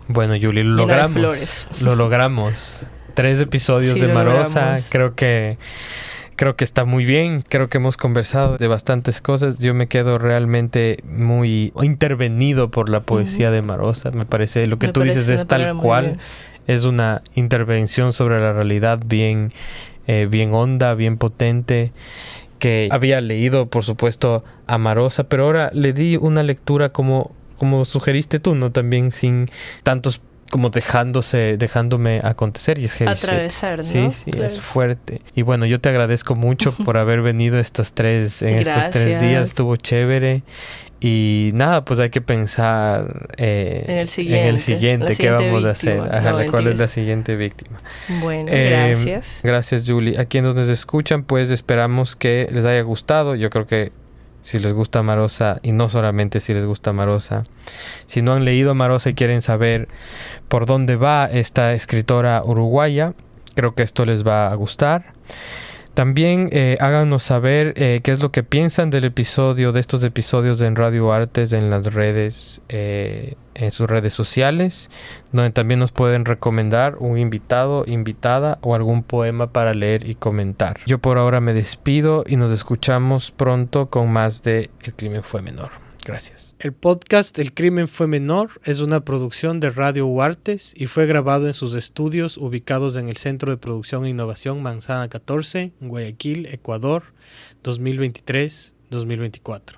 Bueno, Yuli, lo logramos. Llena de flores. Lo logramos. 3 episodios de Marosa. Creo que está muy bien. Creo que hemos conversado de bastantes cosas. Yo me quedo realmente muy intervenido por la poesía de Marosa. Me parece, lo que tú dices es tal cual. Es una intervención sobre la realidad bien honda, bien potente, que había leído, por supuesto, a Marosa, pero ahora le di una lectura como sugeriste tú, ¿no? También sin tantos como dejándome acontecer y es heavy atravesar, shit. ¿no? Sí, Claro. es fuerte. Y bueno, yo te agradezco mucho por haber venido estos 3 días, estuvo chévere. Y nada, pues hay que pensar en el siguiente qué vamos a hacer. Ajá, ¿cuál es la siguiente víctima? Bueno, gracias. Gracias, Julie. A quienes nos escuchan, pues esperamos que les haya gustado. Yo creo que si les gusta Marosa, y no solamente si les gusta Marosa, si no han leído Marosa y quieren saber por dónde va esta escritora uruguaya, creo que esto les va a gustar. También háganos saber qué es lo que piensan de estos episodios en Radio Artes en las redes, en sus redes sociales, donde también nos pueden recomendar un invitado, invitada o algún poema para leer y comentar. Yo por ahora me despido y nos escuchamos pronto con más de El Crimen Fue Menor. Gracias. El podcast El Crimen Fue Menor es una producción de Radio Uartes y fue grabado en sus estudios ubicados en el Centro de Producción e Innovación Manzana 14, Guayaquil, Ecuador, 2023-2024.